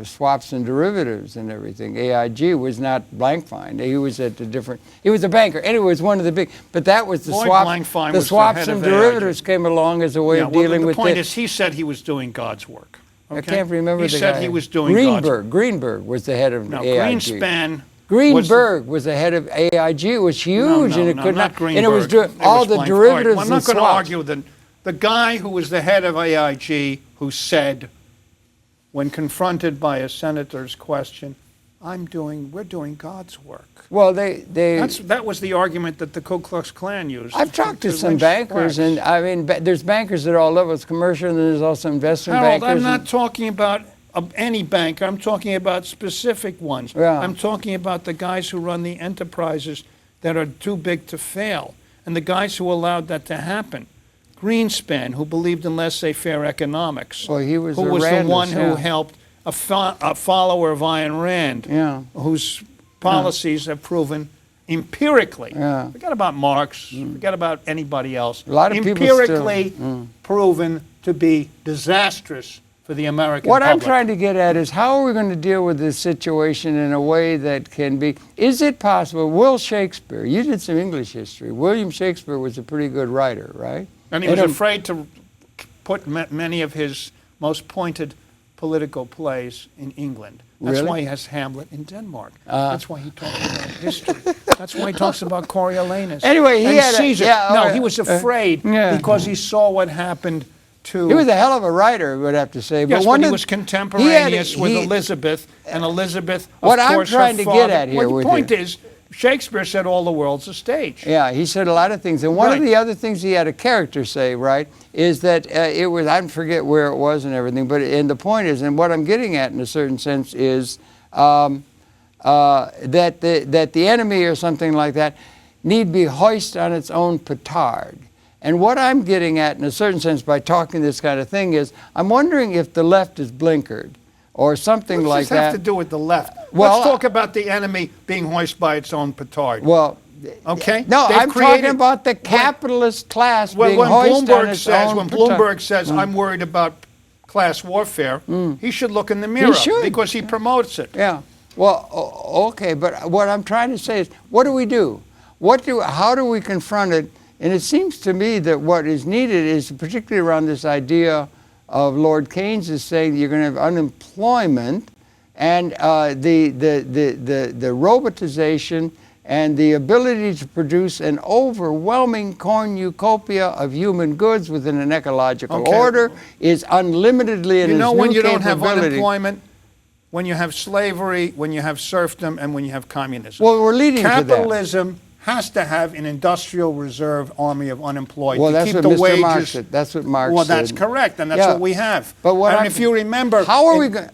Speaker 1: swaps and derivatives and everything. AIG was not Blankfein. He was at a different. He was a banker. Anyway, it was one of the big. But that was the swaps. The swaps and derivatives came along as a way of dealing with.
Speaker 2: The point is, he said he was doing God's work. Okay?
Speaker 1: I can't remember the guy.
Speaker 2: He said he was doing God's work.
Speaker 1: Greenberg was the head of AIG.
Speaker 2: Greenberg
Speaker 1: was the head of AIG. It was huge, and it could not.
Speaker 2: Greenberg.
Speaker 1: And it was doing all the derivatives.
Speaker 2: I'm not going to argue that the guy who was the head of AIG, who said, when confronted by a senator's question, we're doing God's work.
Speaker 1: Well, that
Speaker 2: was the argument that the Ku Klux Klan used.
Speaker 1: I've talked to some bankers, and I mean, there's bankers at all levels, commercial, and there's also investment bankers.
Speaker 2: I'm not talking about any banker. I'm talking about specific ones.
Speaker 1: Yeah.
Speaker 2: I'm talking about the guys who run the enterprises that are too big to fail, and the guys who allowed that to happen. Greenspan, who believed in laissez-faire economics,
Speaker 1: well, he was
Speaker 2: who was the one who helped a follower of Ayn Rand, whose policies have proven empirically, forget about Marx, forget about anybody else,
Speaker 1: a lot of
Speaker 2: empirically proven to be disastrous for the American public.
Speaker 1: What I'm trying to get at is how are we going to deal with this situation in a way that can be, is it possible, Will Shakespeare, you did some English history, William Shakespeare was a pretty good writer, right?
Speaker 2: And he was afraid to put many of his most pointed political plays in England. That's why he has Hamlet in Denmark. That's why he talks about history. That's why he talks about Coriolanus.
Speaker 1: Anyway, he had
Speaker 2: Caesar. He was afraid because he saw what happened to...
Speaker 1: He was a hell of a writer, we would have to say.
Speaker 2: Yes, but he was contemporaneous with Elizabeth, and Elizabeth, of course,
Speaker 1: I'm trying to get at here
Speaker 2: the point is, Shakespeare said all the world's a stage.
Speaker 1: Yeah, he said a lot of things. And one of the other things he had a character say, right, is that it was, I forget where it was and everything, and the point is, and what I'm getting at in a certain sense is that the enemy or something like that need be hoisted on its own petard. And what I'm getting at in a certain sense by talking this kind of thing is, I'm wondering if the left is blinkered or something like that.
Speaker 2: What does this have to do with the left? Well, let's talk about the enemy being hoisted by its own petard.
Speaker 1: Well,
Speaker 2: okay.
Speaker 1: No, I'm talking about the capitalist class being hoisted on its own petard.
Speaker 2: When Bloomberg says, I'm worried about class warfare, he should look in the mirror because he promotes it.
Speaker 1: Yeah. Well, okay, but what I'm trying to say is, what do we do? How do we confront it? And it seems to me that what is needed is, particularly around this idea of Lord Keynes is saying that you're going to have unemployment, and the robotization and the ability to produce an overwhelming cornucopia of human goods within an ecological order is unlimitedly in its new capability.
Speaker 2: You know when you don't have unemployment? When you have slavery, when you have serfdom, and when you have communism.
Speaker 1: Well, we're leading to that.
Speaker 2: Capitalism has to have an industrial reserve army of unemployed
Speaker 1: well,
Speaker 2: to keep the
Speaker 1: Mr.
Speaker 2: wages.
Speaker 1: Marx said. That's what Marx
Speaker 2: well,
Speaker 1: said.
Speaker 2: that's correct, and that's what we have.
Speaker 1: But
Speaker 2: if you remember,
Speaker 1: how are we going?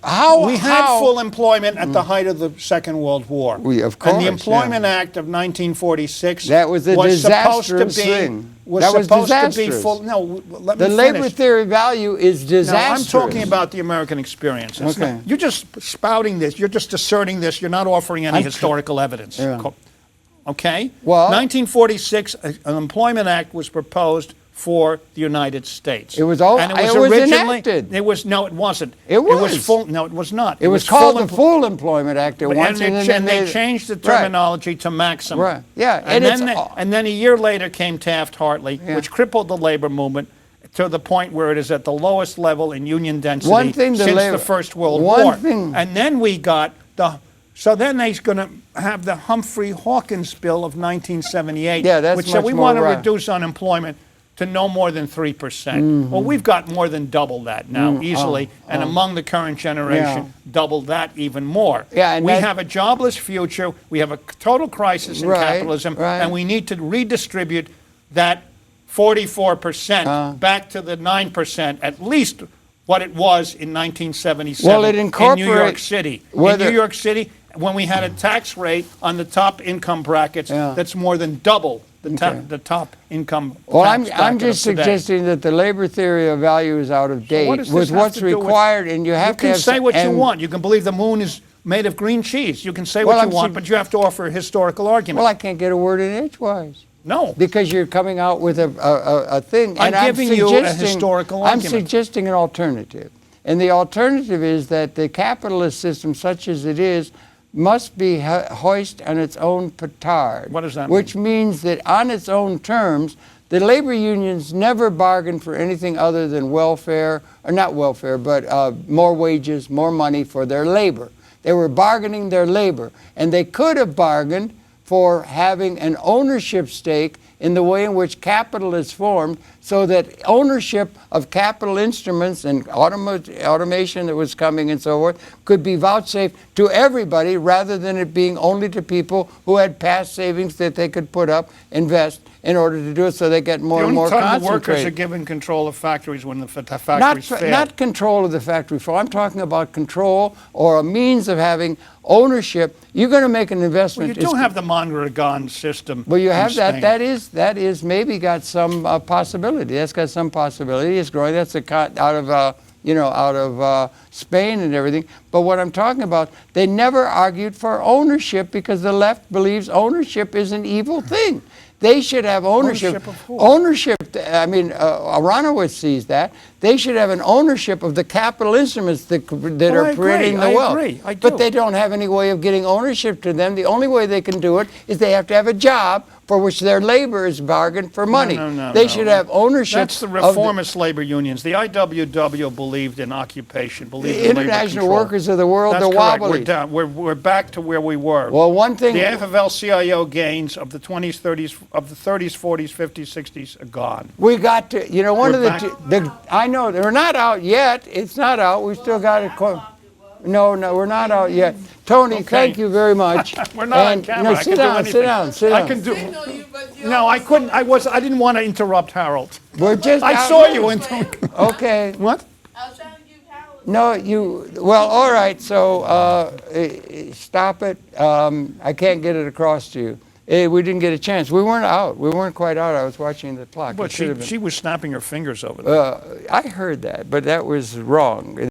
Speaker 2: We had full employment at the height of the Second World War.
Speaker 1: Of course.
Speaker 2: And the Employment Act of 1946
Speaker 1: that was a disastrous thing.
Speaker 2: Was supposed to be full. No, let me
Speaker 1: The labor theory value is disastrous.
Speaker 2: No, I'm talking about the American experience.
Speaker 1: Okay.
Speaker 2: You're just spouting this. You're just asserting this. You're not offering any historical evidence.
Speaker 1: Yeah.
Speaker 2: Okay?
Speaker 1: Well,
Speaker 2: 1946, an Employment Act was proposed for the United States.
Speaker 1: It was all.
Speaker 2: And
Speaker 1: it was enacted.
Speaker 2: It was no, it wasn't.
Speaker 1: It was.
Speaker 2: It was full. No, it was not.
Speaker 1: It was called the Full Employment Act at once,
Speaker 2: and they changed the terminology to maximum.
Speaker 1: Right. Yeah.
Speaker 2: And then a year later came Taft-Hartley, which crippled the labor movement to the point where it is at the lowest level in union density since the First World War. And then we got the. So then they're going to have the Humphrey Hawkins bill of 1978, which said we want to reduce unemployment to no more than 3%. Well, we've got more than double that now, easily, and among the current generation, double that even more. We have a jobless future, we have a total crisis in capitalism, and we need to redistribute that 44% back to the 9%, at least what it was in 1977 in New York City. In New York City, when we had a tax rate on the top income brackets that's more than double the top income.
Speaker 1: Well, I'm just suggesting that the labor theory of value is out of date with what's required, and you have to have.
Speaker 2: You can say what you want. You can believe the moon is made of green cheese. You can say what you want, but you have to offer a historical argument.
Speaker 1: Well, I can't get a word in edgewise.
Speaker 2: No.
Speaker 1: Because you're coming out with a thing.
Speaker 2: I'm giving you a historical argument.
Speaker 1: I'm suggesting an alternative. And the alternative is that the capitalist system, such as it is, must be hoist on its own petard.
Speaker 2: What does that mean?
Speaker 1: Which means that on its own terms, the labor unions never bargained for anything other than welfare, or not welfare, but more wages, more money for their labor. They were bargaining their labor. And they could have bargained for having an ownership stake in the way in which capital is formed, so that ownership of capital instruments and automation that was coming and so forth could be vouchsafed to everybody, rather than it being only to people who had past savings that they could put up, invest, in order to do it, so they get more and more concentrated.
Speaker 2: The workers are given control of factories when the factories fail.
Speaker 1: Not control of the factory floor. I'm talking about control or a means of having ownership. You're going to make an investment.
Speaker 2: Well, you do have the Mondragon system.
Speaker 1: Well, you have that. That is maybe got some possibility. That's got some possibility. It's growing. That's out of Spain and everything. But what I'm talking about, they never argued for ownership, because the left believes ownership is an evil thing. They should have ownership.
Speaker 2: Ownership of who?
Speaker 1: Ownership, I mean, Gronowitz sees that. They should have an ownership of the capital instruments that are creating the wealth.
Speaker 2: I agree. I do.
Speaker 1: But they don't have any way of getting ownership to them. The only way they can do it is they have to have a job for which their labor is bargained for money. They should have ownership.
Speaker 2: That's the reformist labor unions. The IWW believed in occupation, believed in labor
Speaker 1: International
Speaker 2: control.
Speaker 1: Workers of the World,
Speaker 2: That's
Speaker 1: the
Speaker 2: correct.
Speaker 1: wobbly.
Speaker 2: We're down. We're back to where we were.
Speaker 1: Well, one thing.
Speaker 2: The AFL-CIO gains of the 20s, 30s, of the 30s, 40s, 50s, 60s are gone.
Speaker 1: We got to, one of the, I know, they're not out yet. It's not out. We still got it. No, we're not out yet. Tony, thank you very much.
Speaker 2: We're not on camera.
Speaker 1: No, sit down.
Speaker 2: I can do. No, I couldn't. I didn't want to interrupt Harold.
Speaker 1: We're just.
Speaker 2: I saw you into.
Speaker 1: Okay.
Speaker 2: What?
Speaker 3: I was trying to give Harold.
Speaker 1: No, well, all right. So stop it. I can't get it across to you. We didn't get a chance. We weren't out. We weren't quite out. I was watching the clock.
Speaker 2: But she was snapping her fingers over there.
Speaker 1: I heard that, but that was wrong.